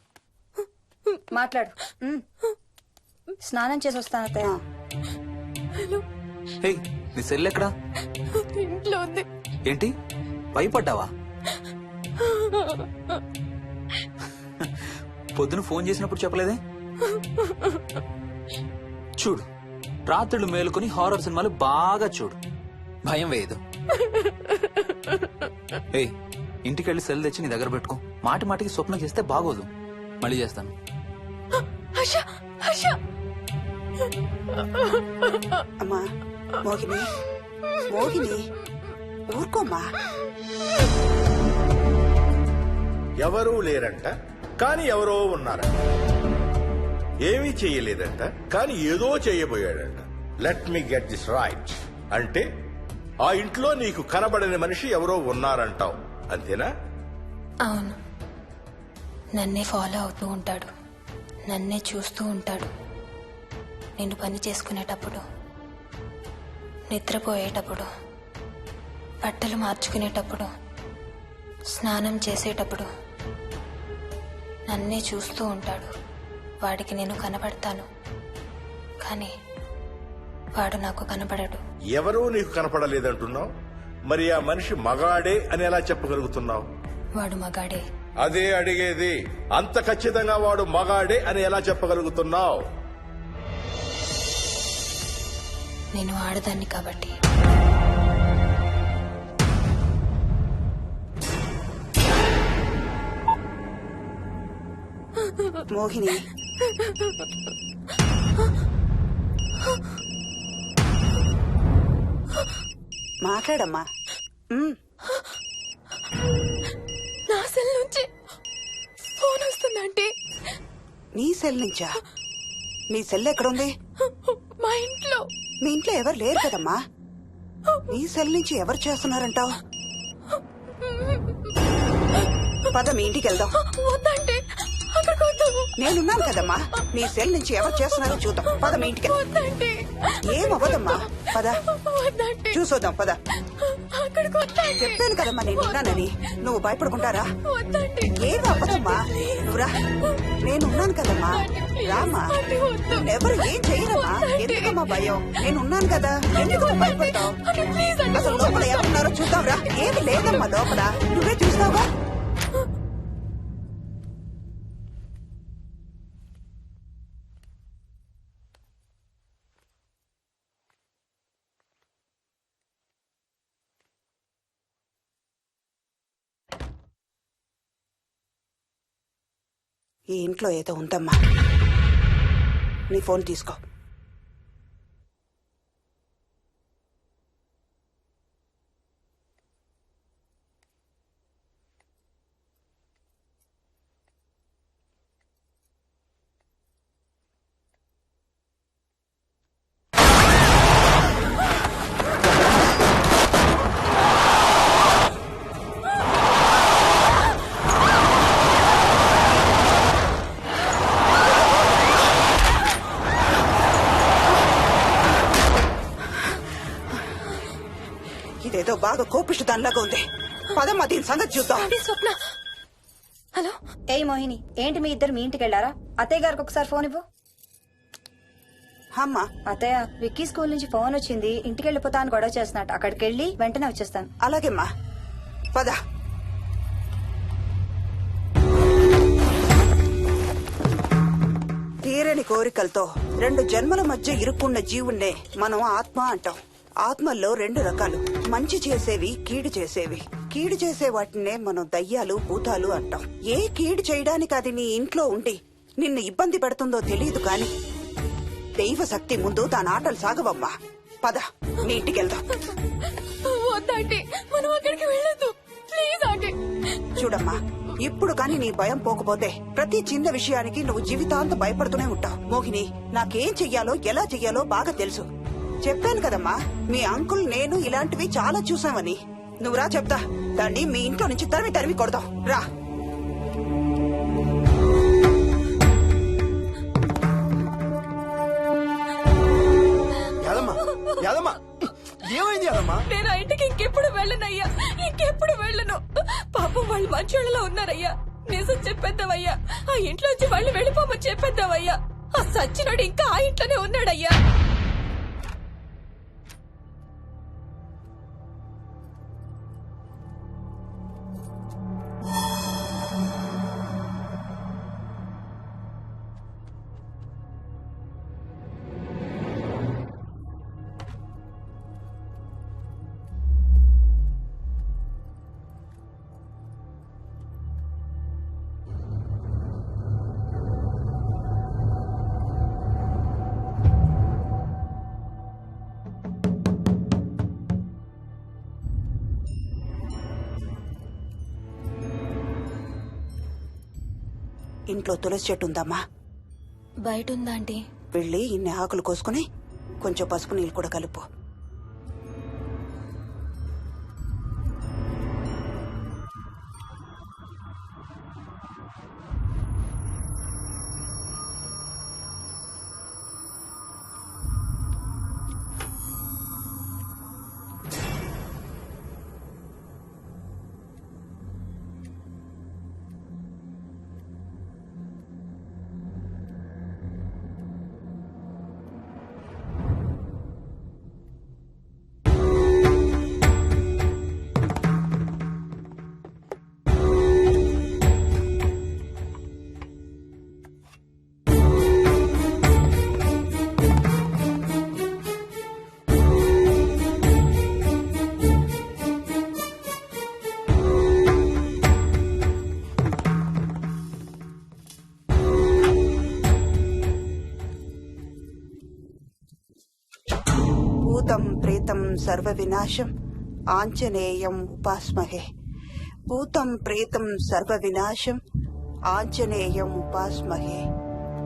మాట్లాడు. స్నానం చేసి వస్తాను అత్తయ్య. హే, నీ సెల్ ఎక్కడా? ఇంట్లో ఉంది. ఏంటి, భయపడ్డావా? పొద్దున ఫోన్ చేసినప్పుడు చెప్పలేదే? చూడు, రాత్రులు మేలుకొని హారర్ సినిమాలు బాగా చూడు, భయం వేయదు. ఏయ్, ఇంటికెళ్ళి సెల్ తెచ్చి నీ దగ్గర పెట్టుకో. మాటి మాటికి స్వప్నం చేస్తే బాగోదు. మళ్ళీ చేస్తాను. అమ్మా మోహిని, మోహిని ఊరుకోమ్మా. ఎవరూ లేరంట, కానీ ఎవరో ఉన్నారంట. ఏమీ చెయ్యలేదంట, కానీ ఏదో చెయ్యబోయాడంట. Let me get this right. అంటే ఆ ఇంట్లో నీకు కనబడని మనిషి ఎవరో ఉన్నారంటావు, అంతేనా? అవును. నన్నే ఫాలో అవుతూ ఉంటాడు, నన్నే చూస్తూ ఉంటాడు. నేను పని చేసుకునేటప్పుడు, నిద్రపోయేటప్పుడు, బట్టలు మార్చుకునేటప్పుడు, స్నానం చేసేటప్పుడు నన్నే చూస్తూ ఉంటాడు. వాడికి నేను కనపడతాను, కానీ వాడు నాకు కనపడడు. ఎవరూ నీకు కనపడలేదంటున్నావు, మరి ఆ మనిషి మగాడే అని ఎలా చెప్పగలుగుతున్నావు? వాడు మగాడే. అదే అడిగేది. అంత ఖచ్చితంగా వాడు మగాడే అని ఎలా చెప్పగలుగుతున్నావు? నేను ఆడదాన్ని కాబట్టి. మోహిని మాట్లాడమ్మా. నా సెల్ నుంచి ఫోన్ వస్తుందంటే నీ సెల్ నుంచా? నీ సెల్ ఎక్కడుంది? మా ఇంట్లో. మీ ఇంట్లో ఎవరు లేరు కదమ్మా. నీ సెల్ నుంచి ఎవరు చేస్తున్నారంటావు? పద మీ ఇంటికి వెళ్దాం. వద్దంటే అక్కడికి వద్దాము. నేనున్నాను కదమ్మా. నీ సెల్ నుంచి ఎవరు చేస్తున్నారో చూద్దాం. పద మీ ఇంటికి. వద్దంటే ఏమవ్వదమ్మా. పద వద్దంటే చూసొద్దాం. పద. అక్కడికి వద్దంటే. చెప్పాను కదమ్మా నేనున్నానని. నువ్వు భయపడుకుంటారా? వద్దంటే. ఏమవ్వదమ్మా. నువ్వురా. నేనున్నాను కదమ్మా. రామ్మా. ఎవరు ఏం చేయరమ్మా. ఎందుకమ్మా భయం? నేనున్నాను కదా. ఎందుకు భయపడతావు? అసలు లోపల ఎవరున్నారో చూద్దాంరా. ఏమి లేదమ్మా లోపల. నువ్వే చూస్తావా? ఈ ఇంట్లో ఏదో ఉందమ్మా. నీ ఫోన్ తీసుకో. ఇదేదో బాగా కోపిష్టి దానిలాగా ఉంది. పదమ్మా దీని సంగతి చూద్దాం. స్వప్న. హలో. ఏయ్ మోహిని, ఏంటి మీ ఇద్దరు మీ ఇంటికి వెళ్ళారా? అత్తయ్య గారికి ఒకసారి ఫోన్ ఇవ్వు. అమ్మా. అత్తయ్య, విక్కీ స్కూల్ నుంచి ఫోన్ వచ్చింది. ఇంటికి వెళ్ళిపోతా అని గొడవ చేస్తున్నట్టు. అక్కడికి వెళ్ళి వెంటనే వచ్చేస్తాను. అలాగేమ్మా. పద. తీరని కోరికలతో 2 జన్మల మధ్య ఇరుక్కున్న జీవుణ్ణే మనం ఆత్మ అంటాం. ఆత్మల్లో 2 రకాలు. మంచి చేసేవి, కీడు చేసేవి. కీడు చేసే వాటినే మనం దయ్యాలు, భూతాలు అంటాం. ఏ కీడు చేయడానికి అది నీ ఇంట్లో ఉండి నిన్ను ఇబ్బంది పెడుతుందో తెలియదు కాని దైవ శక్తి ముందు దాని ఆటలు సాగవమ్మా. పద నీ ఇంటికి వెళ్దాం. వద్దంటే మనం అక్కడికి వెళ్ళొద్దు. ప్లీజ్ అంటే. చూడమ్మా, ఇప్పుడు కాని నీ భయం పోకపోతే ప్రతి చిన్న విషయానికి నువ్వు జీవితాంతం భయపడుతూనే ఉంటావు. మోహిని, నాకేం చెయ్యాలో ఎలా చెయ్యాలో బాగా తెలుసు. చెప్పాను కదమ్మా, మీ అంకుల్ నేను ఇలాంటివి చాలా చూసామని. నువ్వు రా చెప్తా. దాన్ని మీ ఇంట్లో నుంచి తరిమి తరిమి కొడదాం. రా. ఏమైంది యాదమ్మా? నేను ఆ ఇంటికి ఇంకెప్పుడు వెళ్ళనయ్యా. ఇంకెప్పుడు వెళ్ళను. పాపం వాళ్ళు మంచోళ్ళలో ఉన్నారయ్యా. నిజం చెప్పేద్దామయ్యా. ఆ ఇంట్లోంచి వాళ్ళు వెళ్ళిపోమని చెప్పేద్దామయ్యా. ఆ సచ్చినోడు ఇంకా ఆ ఇంట్లోనే ఉన్నాడయ్యా. ఇంట్లో తులసి చెట్టు ఉందమ్మా. బయట ఉందా ఆంటీ? వెళ్ళి ఇన్ని ఆకులు కోసుకుని కొంచెం పసుపు నీళ్ళు కూడా కలుపు. సర్వ వినాశం ఆంజనేయం ఉపాస్మహే. భూతం ప్రేతం సర్వ వినాశం ఆంజనేయం ఉపాస్మహే.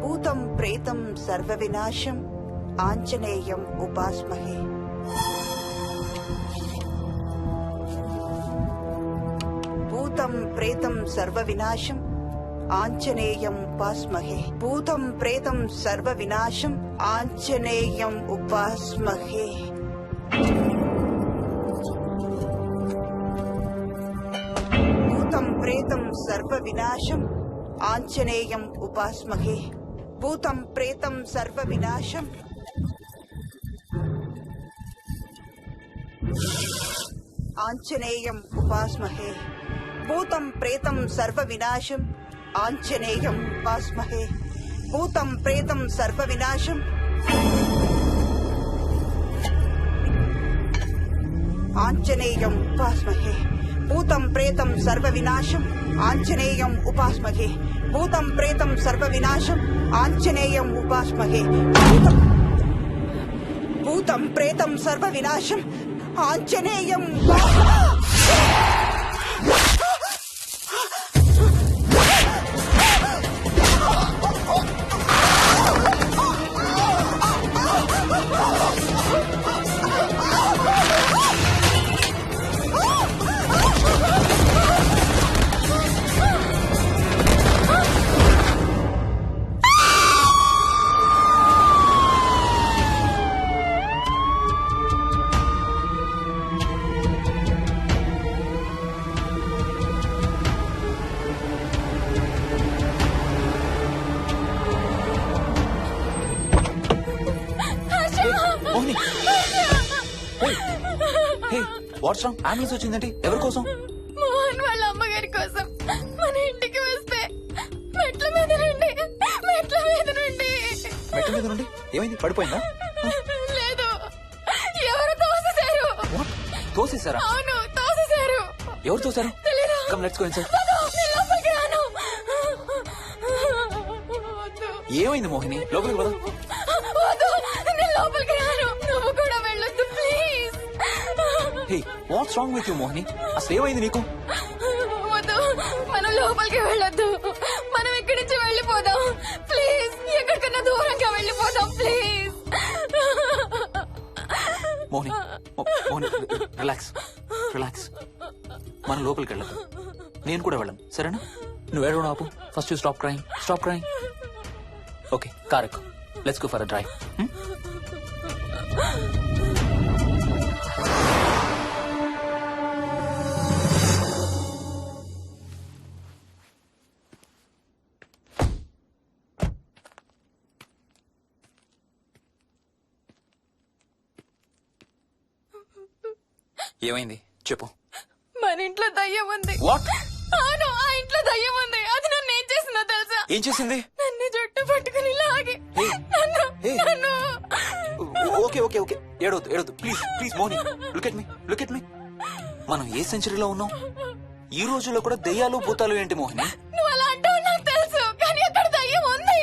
భూతం ప్రేతం సర్వ వినాశం ఆంజనేయం ఉపాస్మహే. భూతం ప్రేతం సర్వ వినాశం ఆంజనేయం ఉపాస్మహే. భూతం ప్రేతం సర్వ వినాశం ఆంజనేయం ఉపాస్మహే. భూతం ప్రేతం సర్వ వినాశం ఆంజనేయం ఉపాస్మహే. భూతం ప్రేతం సర్వ వినాశం ఆంజనేయం ఉపాస్మహే. భూతం ప్రేతం సర్వ వినాశం ఆంజనేయం ఉపాస్మహే. భూతం ప్రేతం సర్వ వినాశం ఆంజనేయం ఉపాస్మహే. భూతం ప్రేతం సర్వ వినాశం ఆంజనేయం ఉపాస్మహే. భూతం ప్రేతం సర్వ వినాశం ఆంజనేయం ఉపాస్మహే. భూతం ప్రేతం సర్వ వినాశం Anjaneyam Mohini, what's wrong? Ambulance వచ్చిందంటే ఎవరి కోసం? మోహన్ వాళ్ళ అమ్మగారి కోసం. మన ఇంటికి వస్తే మెట్ల మీద నుండి మెట్ల మీద నుండి ఏమైంది? పడిపోయిందా? లేదు, ఎవరు తోసేశారు. What? తోసేశారా? అవును, తోసేశారు. ఎవరు తోసారు? తెలీదు. Come let's go inside. నేను లోపలికి రాను. వద్దు. ఏమైంది మోహిని? లోపలికి పద. వద్దు, నేను లోపలికి రాను. నువ్వు కూడా వెళ్ళొద్దు please. Hey, watts wrong with you Mohini? అసలు ఏమైంది నీకు? వద్దు, మనం లోపలికి వెళ్ళొద్దు. మనం ఇక్కడి నుంచి వెళ్ళిపోదాం ప్లీజ్. ఎక్కడికన్నా దూరంగా వెళ్ళిపోదాం please. Mohini, Mohini, relax relax. మనం లోపలికి వెళ్ళదు. నేను కూడా వెళ్ళను, సరేనా? నువ్వు ఏడవడం ఆపు. First you stop crying. Stop crying. Okay, car ఎక్కు. Let's go for a drive. ఏమైంది చెప్పు. మన ఇంట్లో దయ్యం ఉంది. వాట్? అవును, ఆ ఇంట్లో దయ్యం ఉంది. అది నన్ను ఏం చేసిందో తెలుసా? ఏం చేసింది? నన్ను జుట్టు పట్టుకుని లాగి నన్ను ఓకే ఓకే ఓకే, ఏడవద్దు ఏడవద్దు please please. Mohini, look at me, look at me. మనం ఏ సెంచరీలో ఉన్నాం? ఈ రోజుల్లో కూడా దెయ్యాలు భూతాలు ఏంటి మోహిని? నువ్వు అలా అంటావు నాకు తెలుసు, కానీ అక్కడ దయ్యం ఉంది.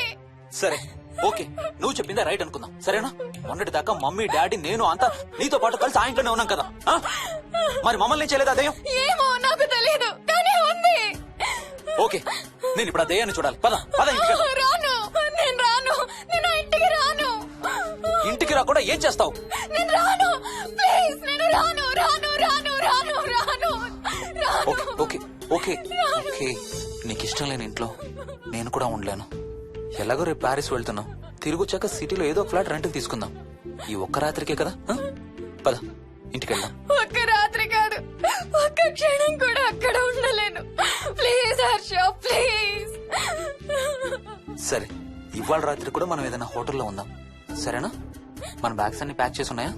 సరే ఓకే, నువ్వు చెప్పిందే రైట్ అనుకుందాం, సరేనా? మొన్నటి దాకా మమ్మీ డాడీ నేను అంతా నీతో పాటు కలిసి ఆ ఇంట్లోనే ఉన్నాం కదా. మరి మమ్మల్ని చేయలేదా దయ్యం? ఏమో నాకు తెలియదు, కానీ ఉంది. ఓకే, నేను ఇప్పుడు ఆ దయ్యాన్ని చూడాలి. పద పద ఇంటికి. రాను, నేను రాను. నేను ఆ ఇంటికి రాను. ఇంటికి రాకుండా ఏం చేస్తావు? నేను రాను ప్లీజ్. నేను రాను రాను రాను రాను రాను రాను. ఓకే ఓకే ఓకే, నీకు ఇష్టం లేని ఇంట్లో నేను కూడా ఉండలేను. ఎలాగో రేపు ప్యారిస్ వెళ్తున్నాం. తిరిగి వచ్చాక సిటీలో ఏదో ఫ్లాట్ రెంట్కి తీసుకుందాం. ఈ ఒక్క రాత్రికే కదా. పద ఇంటికి వెళ్దాం. ఒక్క రాత్రి కాదు, ఒక్క క్షణం కూడా అక్కడ ఉండలేను. Please Harsha, please. సరే, ఇవాళ రాత్రి కూడా మనం ఏదైనా హోటల్లో ఉందాం, సరేనా? మన బ్యాగ్స్ అన్ని ప్యాక్ చేసి ఉన్నాయా?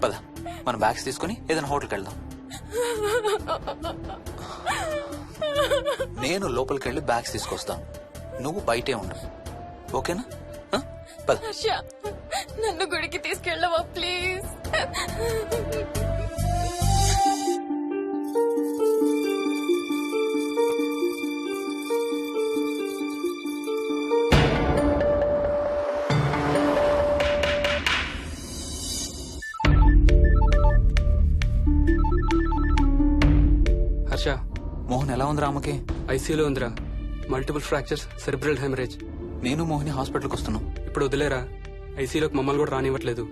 పద మన బ్యాగ్స్ తీసుకుని ఏదైనా హోటల్కి వెళ్దాం. నేను లోపలికి వెళ్ళి బ్యాగ్స్ తీసుకొస్తాను, నువ్వు బయటే ఉండు, ఓకేనా? పద. హర్ష, నన్ను గుడికి తీసుకెళ్ళవా ప్లీజ్? ఎలా ఉందిరా అమ్మకి? ఐసీయూలో ఉందిరా. Multiple fractures, cerebral haemorrhage. నేను మోహిని హాస్పిటల్కి వస్తున్నాం. ఇప్పుడు వదిలేరా, ఐసీయూలోకి మమ్మల్ని కూడా రానివ్వట్లేదు.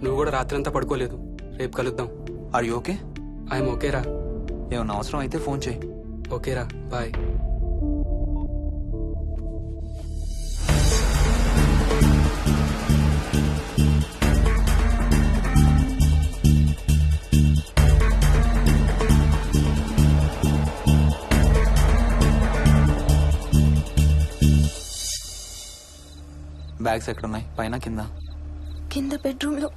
నువ్వు కూడా రాత్రంతా పడుకోలేదు. రేపు కలుద్దాం. Are you okay? ఐఎమ్ ఓకేరా. ఏమన్నా అవసరం అయితే ఫోన్ చేయి. ఓకేరా, బాయ్. బ్యాగ్స్ ఎక్కడున్నాయి? పైన కింద? కింద బెడ్రూమ్ లో.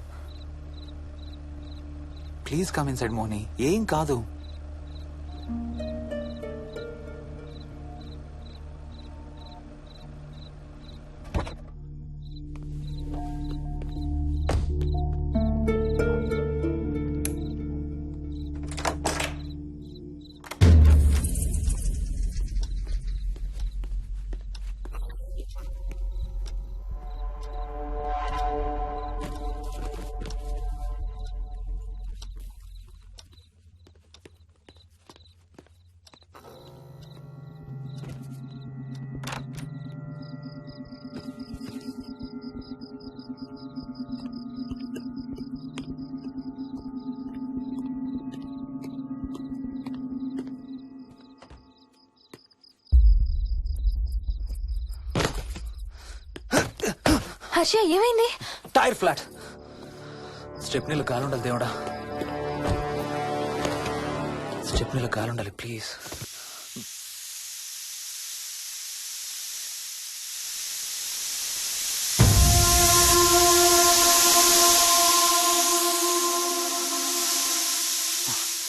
Please come inside Mohini. ఏం కాదు. హర్ష, ఏమైంది? Tyre flat. స్టెప్నీలో కాలుండాలి దేవుడా. స్టెప్నీలో కాలుండాలి please.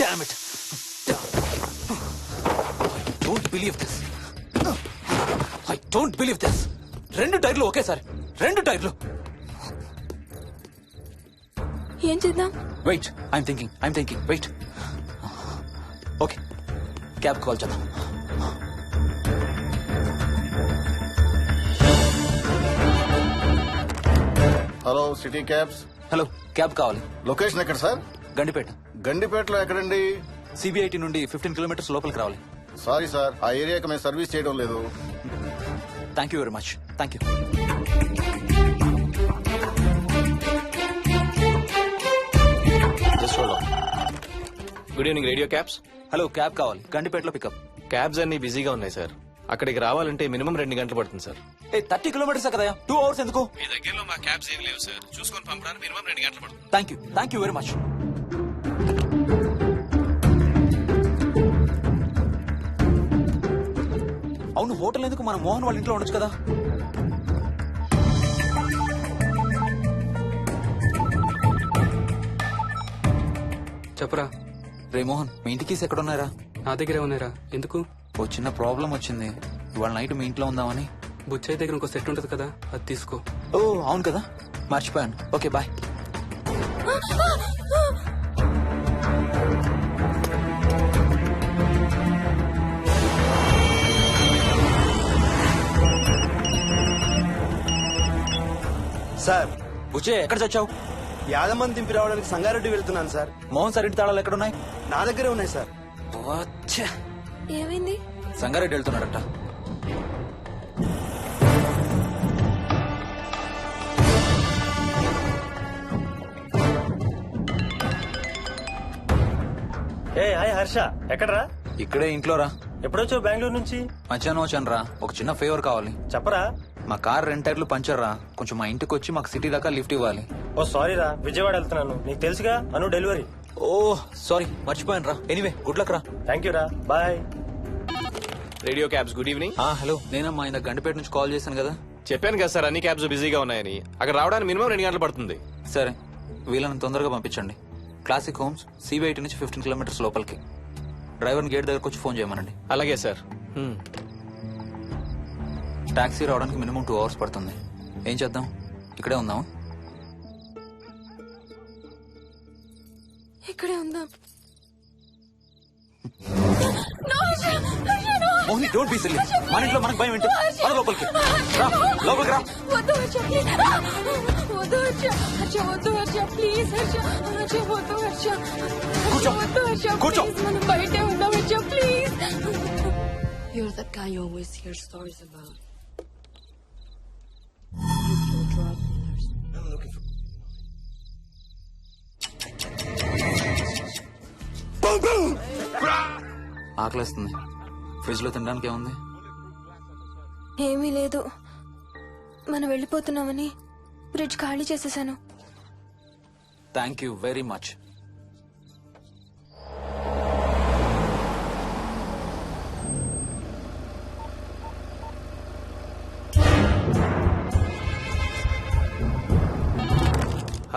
Damn it. I don't believe this. 2 టైర్లు ఒకేసారి. 2 టైర్లు. ఏం చేద్దాం? Wait, I'm thinking. Wait. Okay, cab call చేద్దాం. Hello, city cabs. Hello, cab కావాలి. లొకేషన్ ఎక్కడ సార్? గండిపేట. గండిపేటలో ఎక్కడండి? సిబిఐటి నుండి 15 కిలోమీటర్స్ లోపలికి రావాలి. సారీ సార్, ఆ ఏరియాకి మేము సర్వీస్ చేయడం లేదు. Thank you very much. Thank you. Good evening radio cabs. Hello, cab కావాలి. గండిపేటలో పికప్. క్యాబ్స్ అన్ని బిజీగా ఉన్నాయి సార్. అక్కడికి రావాలంటే మినిమం 2 గంటలు పడుతుంది సార్. 30 కిలోమీటర్స్ కదా, 2 అవర్స్ ఎందుకు? మీ దగ్గరలో మా క్యాబ్స్ ఏం లేవు సార్. చూసుకొని పంపడానికి మినిమం 2 గంటలు పడుతుంది. Thank you very much. అవును, హోటల్ ఎందుకు? మన మోహన్ వాళ్ళ ఇంట్లో ఉండొచ్చు కదా. చెప్పరా. రే మోహన్, మీ ఇంటి కీస్ ఎక్కడ ఉన్నారా? నా దగ్గరే ఉన్నారా. ఎందుకు? ఓ చిన్న ప్రాబ్లం వచ్చింది. ఇవాళ నైట్ మీ ఇంట్లో ఉందామని. బుచ్చయ్య దగ్గర ఇంకో సెట్ ఉంటది కదా, అది తీసుకో. ఓ అవును కదా, మర్చిపోయాను. Okay bye. సార్, బుచ్చయ్య ఎక్కడ చచ్చావు? యాదమ్మని దింపి రావడానికి సంగారెడ్డి వెళ్తున్నాను సార్. మోహన్ సార్ ఇంటి తాళాలు ఎక్కడున్నాయి? నా దగ్గరే ఉన్నాయి సార్. ఏమైంది? సంగారెడ్డి వెళ్తున్నాడట. హాయ్ హర్ష, ఎక్కడరా? ఇక్కడే ఇంట్లో రా. ఎప్పుడొచ్చావు బెంగళూరు నుంచి? మధ్యాహ్నం వచ్చాను రా. ఒక చిన్న ఫేవర్ కావాలి. చెప్పరా. మా కార్ 2 టైర్లు పంచర్ రా. కొంచెం మా ఇంటికి వచ్చి మాకు సిటీ దాకా లిఫ్ట్ ఇవ్వాలి. ఓ సారీ రా, విజయవాడ వెళ్తున్నాను. నీకు తెలుసుగా, అను డెలివరీ. ఓ సారీ, మర్చిపోయాను రా. ఎనీవే, గుడ్ లక్ రా. థ్యాంక్ యూ రా, bye. Radio cabs, good evening. Hello, నేనమ్మా ఇంత గండిపేట నుంచి కాల్ చేశాను కదా. చెప్పాను కదా సార్, అన్ని క్యాబ్స్ బిజీగా ఉన్నాయని. అక్కడ రావడానికి మినిమం 2 గంటలు పడుతుంది. సరే, వీళ్ళని తొందరగా పంపించండి. క్లాసిక్ హోమ్స్, సిబిఐటి నుంచి 15 కిలోమీటర్స్ లోపలికి. డ్రైవర్ని గేట్ దగ్గరకు వచ్చి ఫోన్ చేయమనండి. అలాగే సార్. టాక్సీ రావడానికి మినిమం 2 అవర్స్ పడుతుంది. ఏం చేద్దాం? ఇక్కడే ఉందాం. ఇక్కడే ఉందాం. Mohini, don't be silly. మన ఇంట్లో మనకు భయం ఏంటి? మన లోపలికి రా, లోపలికి రా. వద్దు హర్ష, ప్లీజ్. వద్దు హర్ష. హర్ష వద్దు హర్ష, ప్లీజ్ హర్ష. హర్ష వద్దు హర్ష. కూర్చో. వద్దు హర్ష, కూర్చో. ప్లీజ్. మనం బయటే ఉందాం Harsha, please. You're that guy you always hear stories about. ఆకలేస్తుంది. ఫ్రిడ్జ్ లో తినడానికి ఏముంది? ఏమీ లేదు. మనం వెళ్ళిపోతున్నామని ఫ్రిడ్జ్ ఖాళీ చేసేసాను. Thank you very much.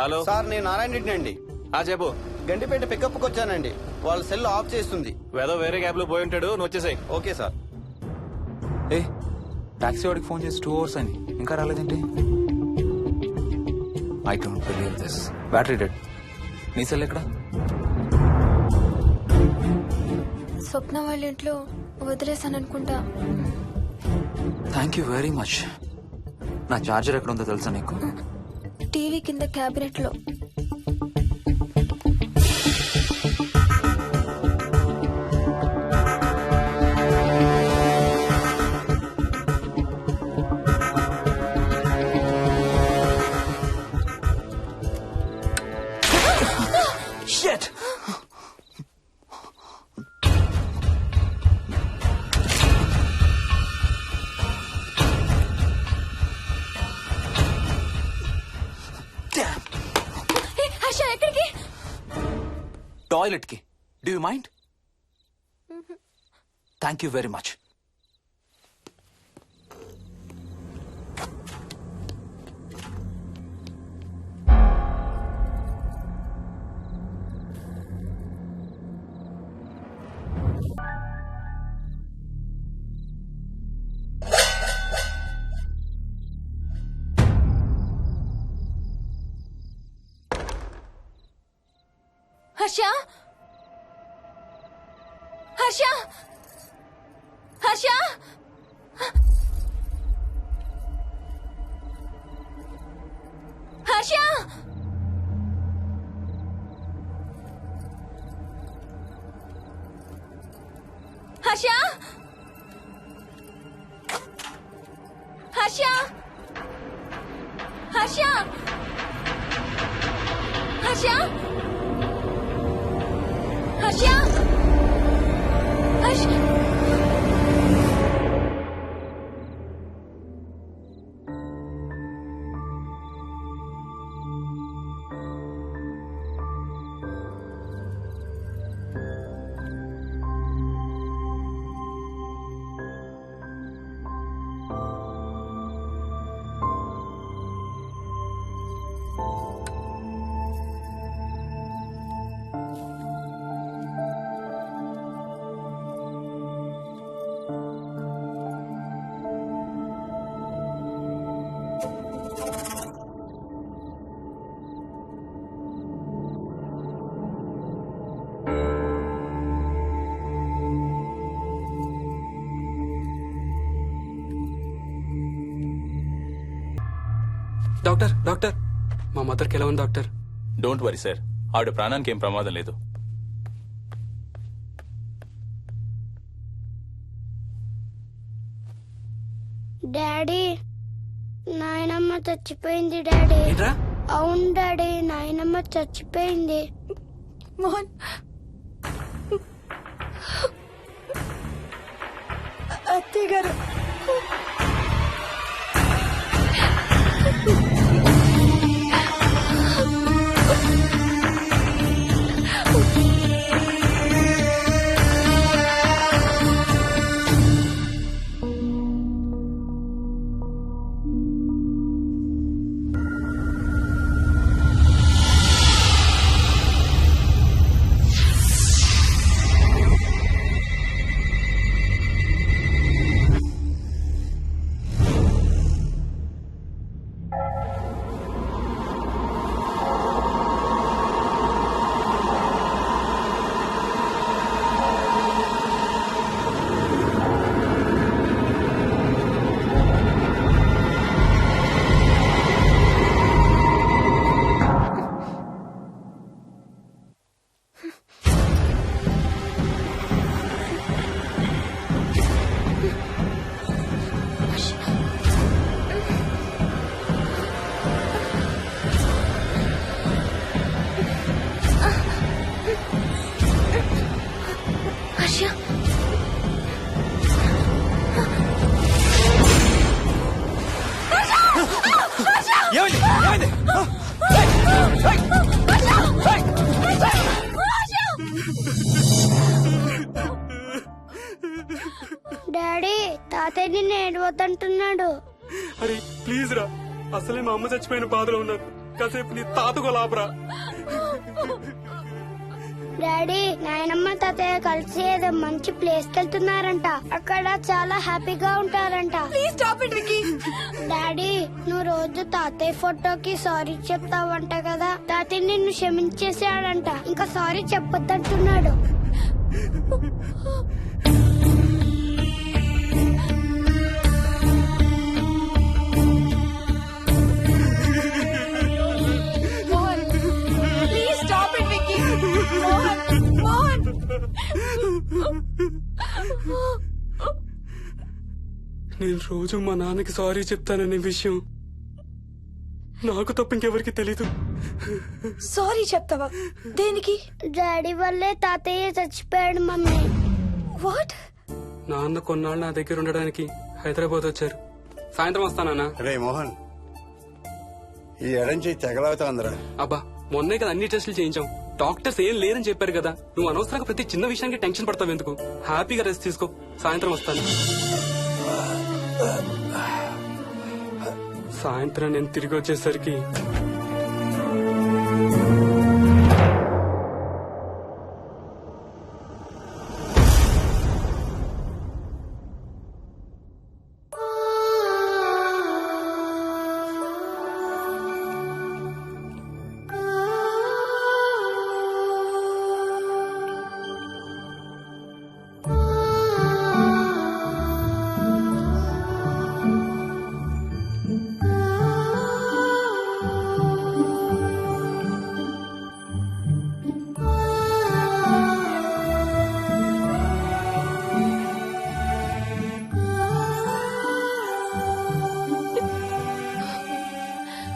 Hello sir, నేను నారాయణ రెడ్డి అండి. చెప్పు. గండిపేట పికప్కి వచ్చానండి. వాళ్ళ సెల్ ఆఫ్ చేస్తుంది. వేదో వేరే క్యాబ్ లో పోయి ఉంటాడు, నువ్వు వచ్చేసాయి. Okay sir. ఏ టాక్సీ వాడికి ఫోన్ చేసి 2 hours అని ఇంకా రాలేదేంటి? I don't believe this. Battery dead. నీ సెల్ ఎక్కడ? స్వప్న వాళ్ళ ఇంట్లో వదిలేసాను అనుకుంటా. Thank you very much. నా చార్జర్ ఎక్కడ ఉందో తెలుసా నీకు? టీవీ కింద క్యాబినెట్ లో. Shit! హర్ష ఎక్కడికి? టాయిలెట్ కి. Do you mind? Thank you very much. Harsha Harsha Harsha Harsha Harsha Harsha Harsha Harsha Harsha Harsha doctor doctor, మా మదర్కి ఎలా ఉంది డాక్టర్? డోంట్ వరీ సార్, ఆవిడ ప్రాణానికి ఏం ప్రమాదం లేదు. డాడీ, నాయనమ్మ చచ్చిపోయింది డాడీ. ఏంట్రా? అవును డాడీ, నాయనమ్మ చచ్చిపోయింది. మోహన్, అత్తయ్య గారు. డాడీ తాతయ్య నిన్ను ఏడవద్దంటున్నాడు. అరే ప్లీజ్ రా, అసలే మా అమ్మ చచ్చిపోయిన బాధలో ఉన్నారు. కాసేపు నీ తాతకు లాభరా. డాడీ నాయనమ్మ తాతయ్య కలిసి ఏదో మంచి ప్లేస్ కి వెళ్తున్నారంట. అక్కడ చాలా హ్యాపీగా ఉంటారంట. Please stop it Vicky. Daddy నువ్వు రోజు తాతయ్య ఫోటోకి సారీ చెప్తావంట కదా. తాతయ్య నిన్ను క్షమించేసాడంట. ఇంకా సారీ చెప్పొద్దంటున్నాడు. Mohan please stop it Vicky. Mohan Mohan నేను రోజు మా నాన్నకి సారీ చెప్తాననే విషయం నాకు తప్ప ఇంకెవరికి తెలీదు. సారీ చెప్తావా? దేనికి? డాడీ వల్లే తాతయ్య చచ్చిపోయాడు మమ్మీ. వాట్? నాన్న కొన్నాళ్ళు నా దగ్గర ఉండడానికి హైదరాబాద్ వచ్చారు. సాయంత్రం వస్తానా? రే మోహన్, ఈ ఎడంచి తెగలవుతాందిరా. అబ్బా మొన్నే కదా అన్ని టెస్టులు చేయించాం. డాక్టర్స్ ఏం లేదని చెప్పారు కదా. నువ్వు అనవసరంగా ప్రతి చిన్న విషయానికి టెన్షన్ పడతావు ఎందుకు? హ్యాపీగా రెస్ట్ తీసుకో. సాయంత్రం వస్తాను. సాయంత్రం నేను తిరిగి వచ్చేసరికి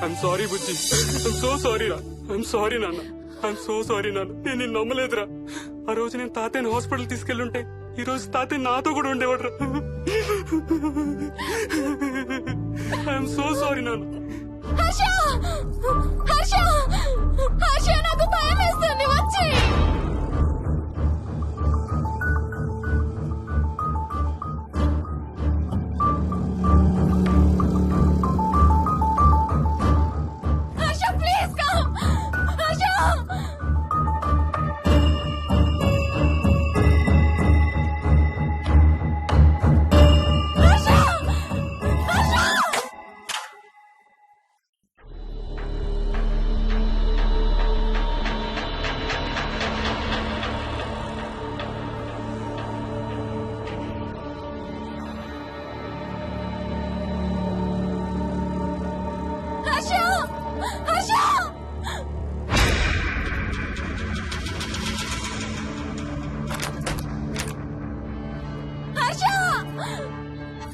I'm sorry Bujji. I'm so sorry రా. ఐఎమ్ సారీ నాన్న. ఐఎమ్ సో సారీ నాన్న. నేను నిన్ను నమ్మలేదురా. ఆ రోజు నేను తాతయ్యని హాస్పిటల్ తీసుకెళ్లుంటే ఈ రోజు తాతయ్య నాతో కూడా ఉండేవాడు రా. ఐఎమ్ సో సారీ నాన్న. హర్ష హర్ష హర్ష నాకు భయం వేస్తుంది. వచ్చి హర్ష ప్లీజ్ కమ్. హర్ష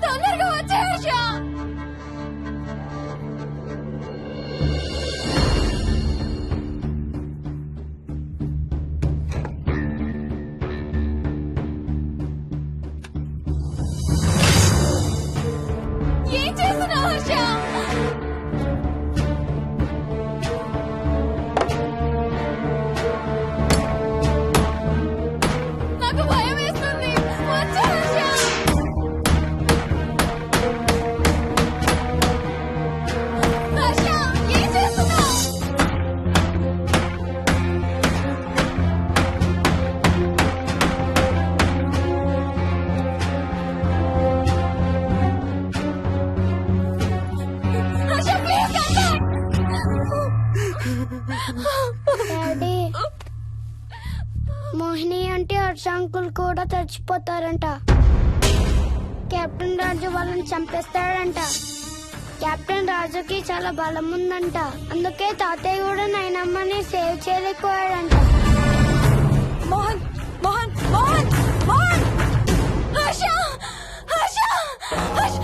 తొందరగా వచ్చే హర్ష. ఏం చేస్తున్నావు హర్ష? నాకు భయం వేస్తుంది. వచ్చే హర్ష. హర్ష ఏం చేస్తున్నావు? హర్ష ప్లీజ్ డాడీ మోహిని అంటే హర్ష అంకుల్ కూడా చచ్చిపోతారంట. కెప్టెన్ రాజు వాళ్ళని చంపేస్తాడంట. కెప్టెన్ రాజుకి చాలా బలం ఉందంట. అందుకే తాతయ్య కూడా నాయనమ్మని సేవ్ చేయలేకపోయాడంట. మోహన్ మోహన్ మోహన్ మోహన్ హర్ష హర్ష హర్ష.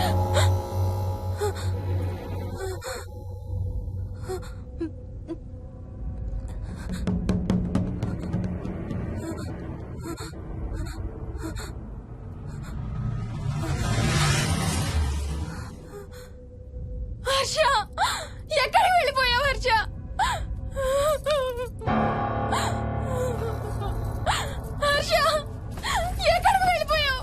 హర్ష ఎక్కడికి వెళ్ళిపోయావు హర్ష? హర్ష ఎక్కడికి వెళ్ళిపోయావు?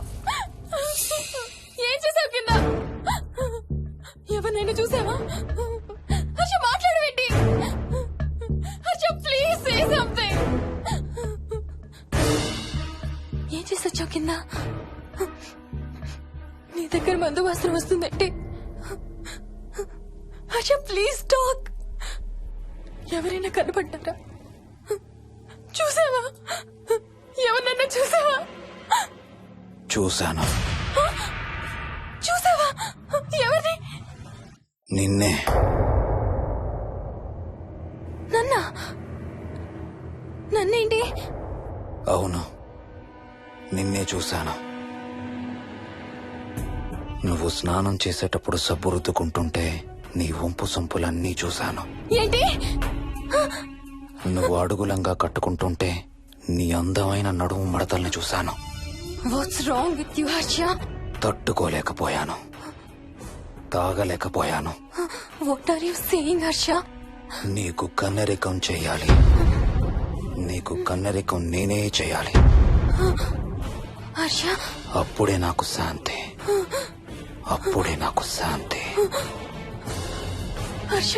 దగ్గర మందు వాసన వస్తుందంటే హర్ష ప్లీజ్ టాక్. ఎవరైనా కనపడ్డారా? చూసావా? ఎవరన్నా చూసావా? చూశాను. చూసావా? ఎవరిని? నిన్నే. నన్నేంటి? అవును, నిన్నే చూశాను. నువ్వు స్నానం చేసేటప్పుడు సబ్బు రుద్దుకుంటుంటే నీ వంపు సొంపులన్నీ చూశాను. ఏంటి? నువ్వు అడుగులంగా కట్టుకుంటుంటే నీ అందమైన నడుము మడతల్ని చూశాను. What's wrong with you Harsha? తట్టుకోలేకపోయాను, తాగలేకపోయాను. What are you saying Harsha? నీకు కన్నరికం చేయాలి. నీకు కన్నరికం నేనే చేయాలి. హర్ష, అప్పుడే నాకు శాంతి. అప్పుడే నాకు శాంతి. హర్ష,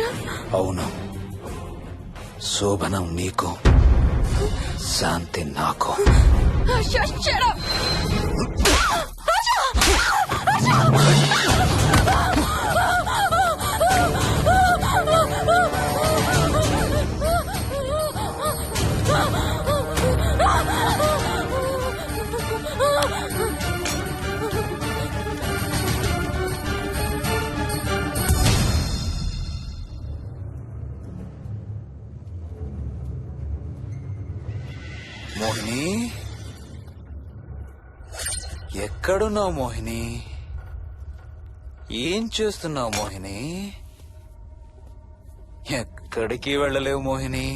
అవును, శోభనం నీకు, శాంతి నాకు. Harsha, shut up! మోహిని, ఎక్కడున్నావు మోహిని? ఏం చేస్తున్నావు మోహిని? ఎక్కడికి వెళ్ళలేవు మోహిని.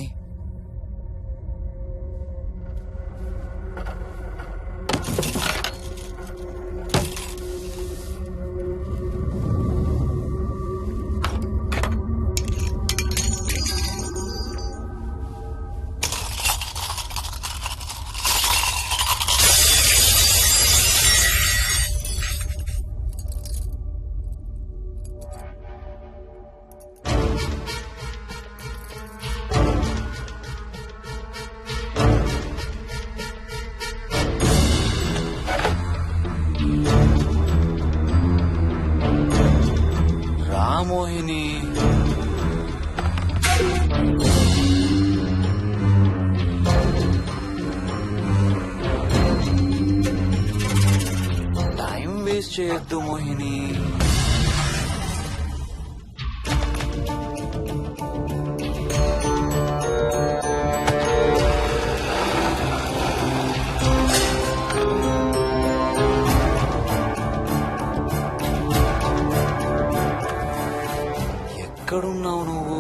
మోహిని, టైం వేస్ట్ చేయొద్దు మోహిని. ఎక్కడున్నావు నువ్వు?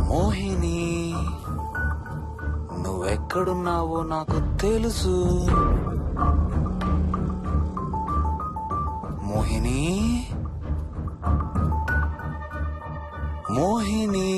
మోహిని, నువ్వెక్కడున్నావో నాకు తెలుసు. మోహిని, మోహిని,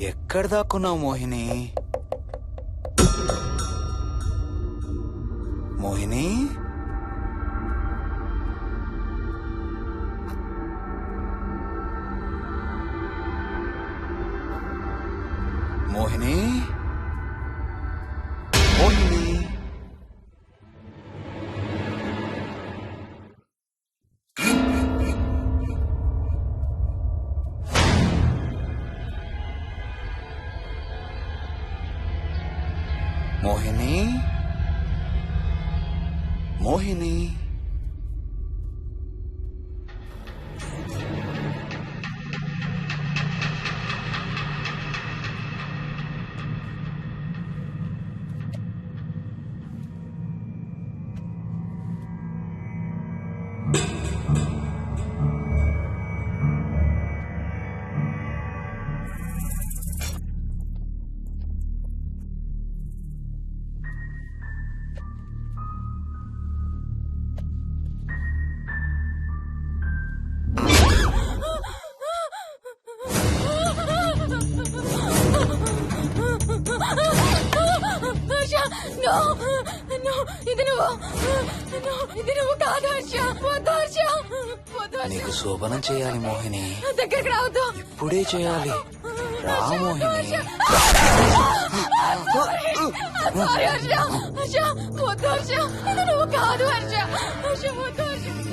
ఎక్కడ దాక్కున్నావు మోహిని? మోహిని, మోహిని, మోహిని. మోహిని, మోహిని. నీకు శోభనం చేయాలి మోహిని. దగ్గరికి రావద్దు. ఇప్పుడే చేయాలి. రా మోహిని. నువ్వు కాదు హర్ష.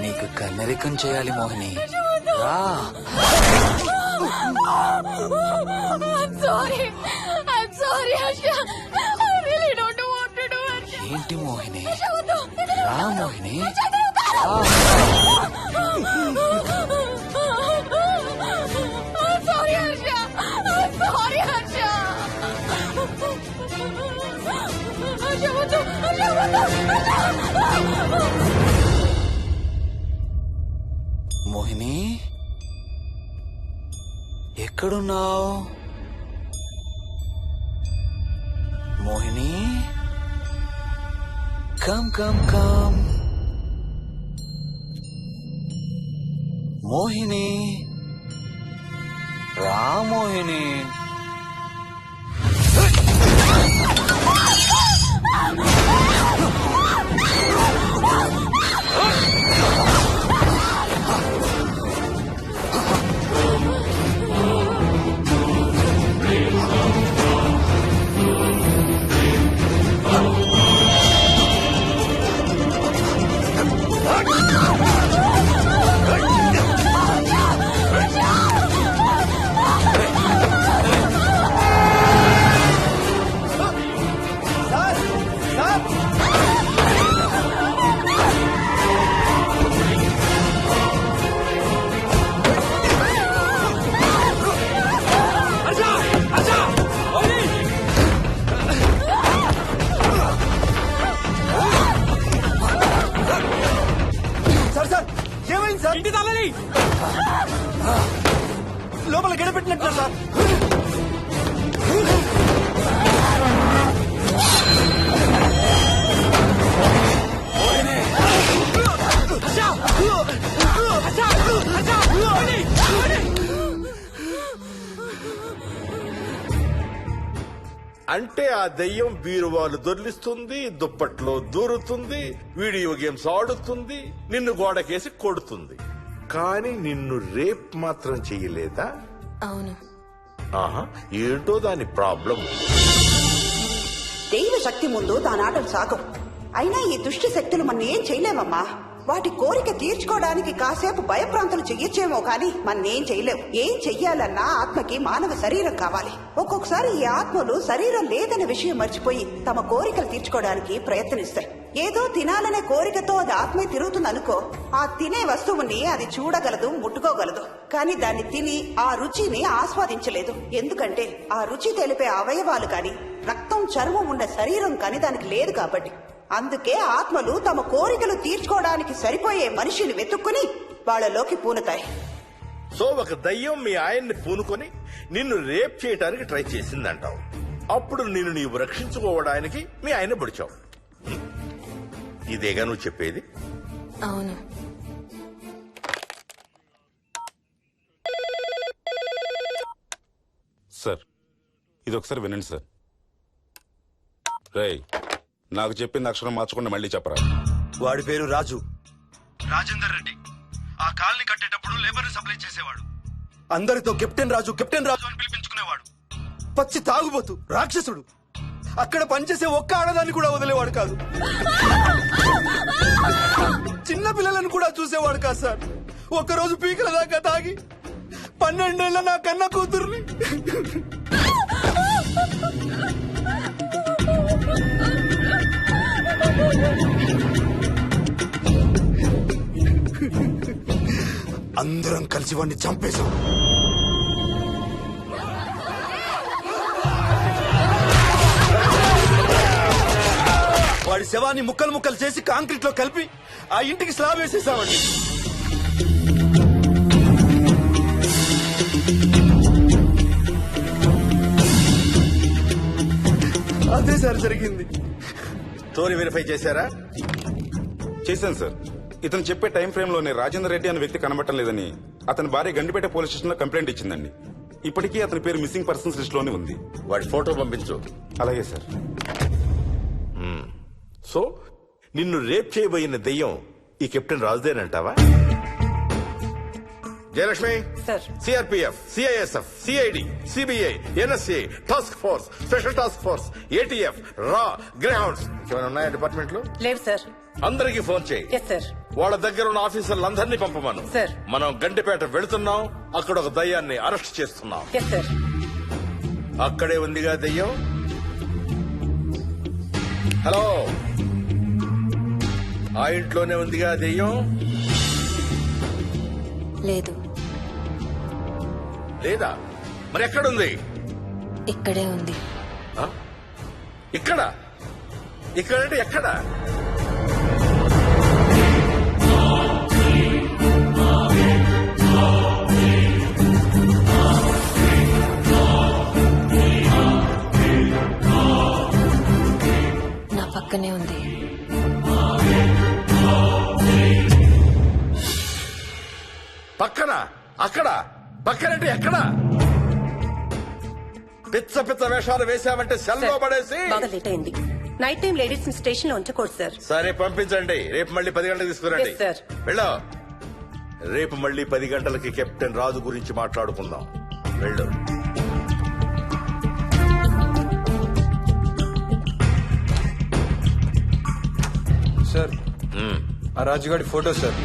నీకు కన్నరికం చేయాలి మోహిని. రా. Sorry Harsha. I really don't want to do Harsha. ఏంటి మోహిని? రా Mohini. Sorry Harsha. Sorry Harsha. Harsha, వద్దు. Harsha, వద్దు. మోహిని, ఎక్కడున్నావు Mohini? Come come come Mohini. రా మోహిని. లోపల గడపెట్టినట్టు సార్. అంటే ఆ దెయ్యం బీరువాలు దొర్లిస్తుంది, దుప్పట్లో దూరుతుంది, వీడియో గేమ్స్ ఆడుతుంది, నిన్ను గోడకేసి కొడుతుంది. కానీ నిన్ను రేప్ మాత్రం చెయ్యలేదా? అవును. ఆహా, ఏంటో దాని ప్రాబ్లం. దైవ శక్తి ముందు దాని ఆటలు సాగం. అయినా ఈ దుష్ట శక్తులు మన ఏం చేయలేమమ్మా. వాటి కోరిక తీర్చుకోవడానికి కాసేపు భయప్రాంతులు చెయ్యొచ్చేమో కానీ మన్నేం చేయలేవు. ఏం చెయ్యాలన్నా ఆత్మకి మానవ శరీరం కావాలి. ఒక్కొక్కసారి ఈ ఆత్మలు శరీరం లేదనే విషయం మర్చిపోయి తమ కోరికలు తీర్చుకోవడానికి ప్రయత్నిస్తాయి. ఏదో తినాలనే కోరికతో అది ఆత్మే తిరుగుతుంది అనుకో, ఆ తినే వస్తువుని అది చూడగలదు, ముట్టుకోగలదు. కానీ దాన్ని తిని ఆ రుచిని ఆస్వాదించలేదు. ఎందుకంటే ఆ రుచి తెలిపే అవయవాలు కాని రక్తం, చర్మం ఉండే శరీరం కాని దానికి లేదు కాబట్టి. అందుకే ఆత్మలు తమ కోరికలు తీర్చుకోవడానికి సరిపోయే మనిషిని వెతుక్కుని వాళ్ళలోకి పూనుతాయి. సో ఒక దయ్యం మీ ఆయన్ని పూనుకొని నిన్ను రేప్ చేయడానికి ట్రై చేసిందంటావు. అప్పుడు నిన్ను నీవు రక్షించుకోవడానికి మీ ఆయన పొడిచావు. ఇదేగా నువ్వు చెప్పేది? అవును. సార్, ఇది ఒకసారి వినండి సార్. రేయ్, నాకు చెప్పింది అక్షరం మార్చకుండా మళ్ళీ చెప్పరా. వాడి పేరు రాజు, రాజేందర్ రెడ్డి. ఆ కాలనీ కట్టేటప్పుడు లేబర్ సప్లై చేసేవాడు. అందరితో కెప్టెన్ రాజు అని పిలిపించుకునేవాడు. పచ్చి తాగుబోతు, రాక్షసుడు. అక్కడ పనిచేసే ఒక్క ఆడదాన్ని కూడా వదిలేవాడు కాదు. చిన్న పిల్లలను కూడా చూసేవాడు కాదు సార్. ఒక్కరోజు పీకల దాకా తాగి 12 ఏళ్ల నా కన్న కూతుర్ని అందరం కలిసి వాడిని చంపేశాం. వాడి శవాన్ని ముక్కలు ముక్కలు చేసి కాంక్రీట్ లో కలిపి ఆ ఇంటికి స్లాబ్ వేసేసామండి. అదే సార్ జరిగింది. స్టోరీ వెరిఫై చేశారా? చేశాను సార్. ఇతను చెప్పే టైం ఫ్రేమ్ లోనే రాజేందర్ రెడ్డి అనే వ్యక్తి కనబడటం లేదని అతని భార్య గండిపేట పోలీస్ స్టేషన్ లో కంప్లైంట్ ఇచ్చిందండి. ఇప్పటికీ అతని పేరు మిస్సింగ్ పర్సన్స్ లిస్ట్ లోనే ఉంది. వాడి ఫోటో పంపించు. అలాగే సార్. సో నిన్ను రేప్ చేయబోయిన దెయ్యం ఈ కెప్టెన్ రాజుదేనంటావా? Jayalakshmi, CRPF, CISF, CID, CBI, NSA, task force, special task force, ATF, రా, గ్రేహౌండ్స్ ఏమైనా ఉన్నాయా డిపార్ట్మెంట్ లో? లేవు సార్. అందరికీ ఫోన్ చేయి. వాళ్ళ దగ్గర ఉన్న ఆఫీసర్లందరినీ పంపమను. మనం గండిపేట వెళుతున్నాం. అక్కడ ఒక దయ్యాన్ని అరెస్ట్ చేస్తున్నాం. అక్కడే ఉందిగా దయ్యం. హలో, ఆ ఇంట్లోనే ఉందిగా దెయ్యం? లేదు. లేదా? మరి ఎక్కడుంది? ఇక్కడే ఉంది. ఇక్కడ? ఇక్కడంటే ఎక్కడ? నా పక్కనే ఉంది. పక్కన? అక్కడ? పక్కనంటే ఎక్కడ? పిచ్చ పిచ్చ వేషాలు వేశామంటే సెల్లో పడేసి. బాగా లేట్ అయింది. నైట్ టైం లేడీస్ స్టేషన్ లో ఉంచకూడదు సార్. సరే పంపించండి. రేపు మళ్ళీ 10 గంటలకు తీసుకురండి. వెళ్ళు. రేపు మళ్ళీ 10 గంటలకి కెప్టెన్ రాజు గురించి మాట్లాడుకుందాం. వెళ్ళు. సార్, ఆ రాజుగాడి ఫోటో సార్.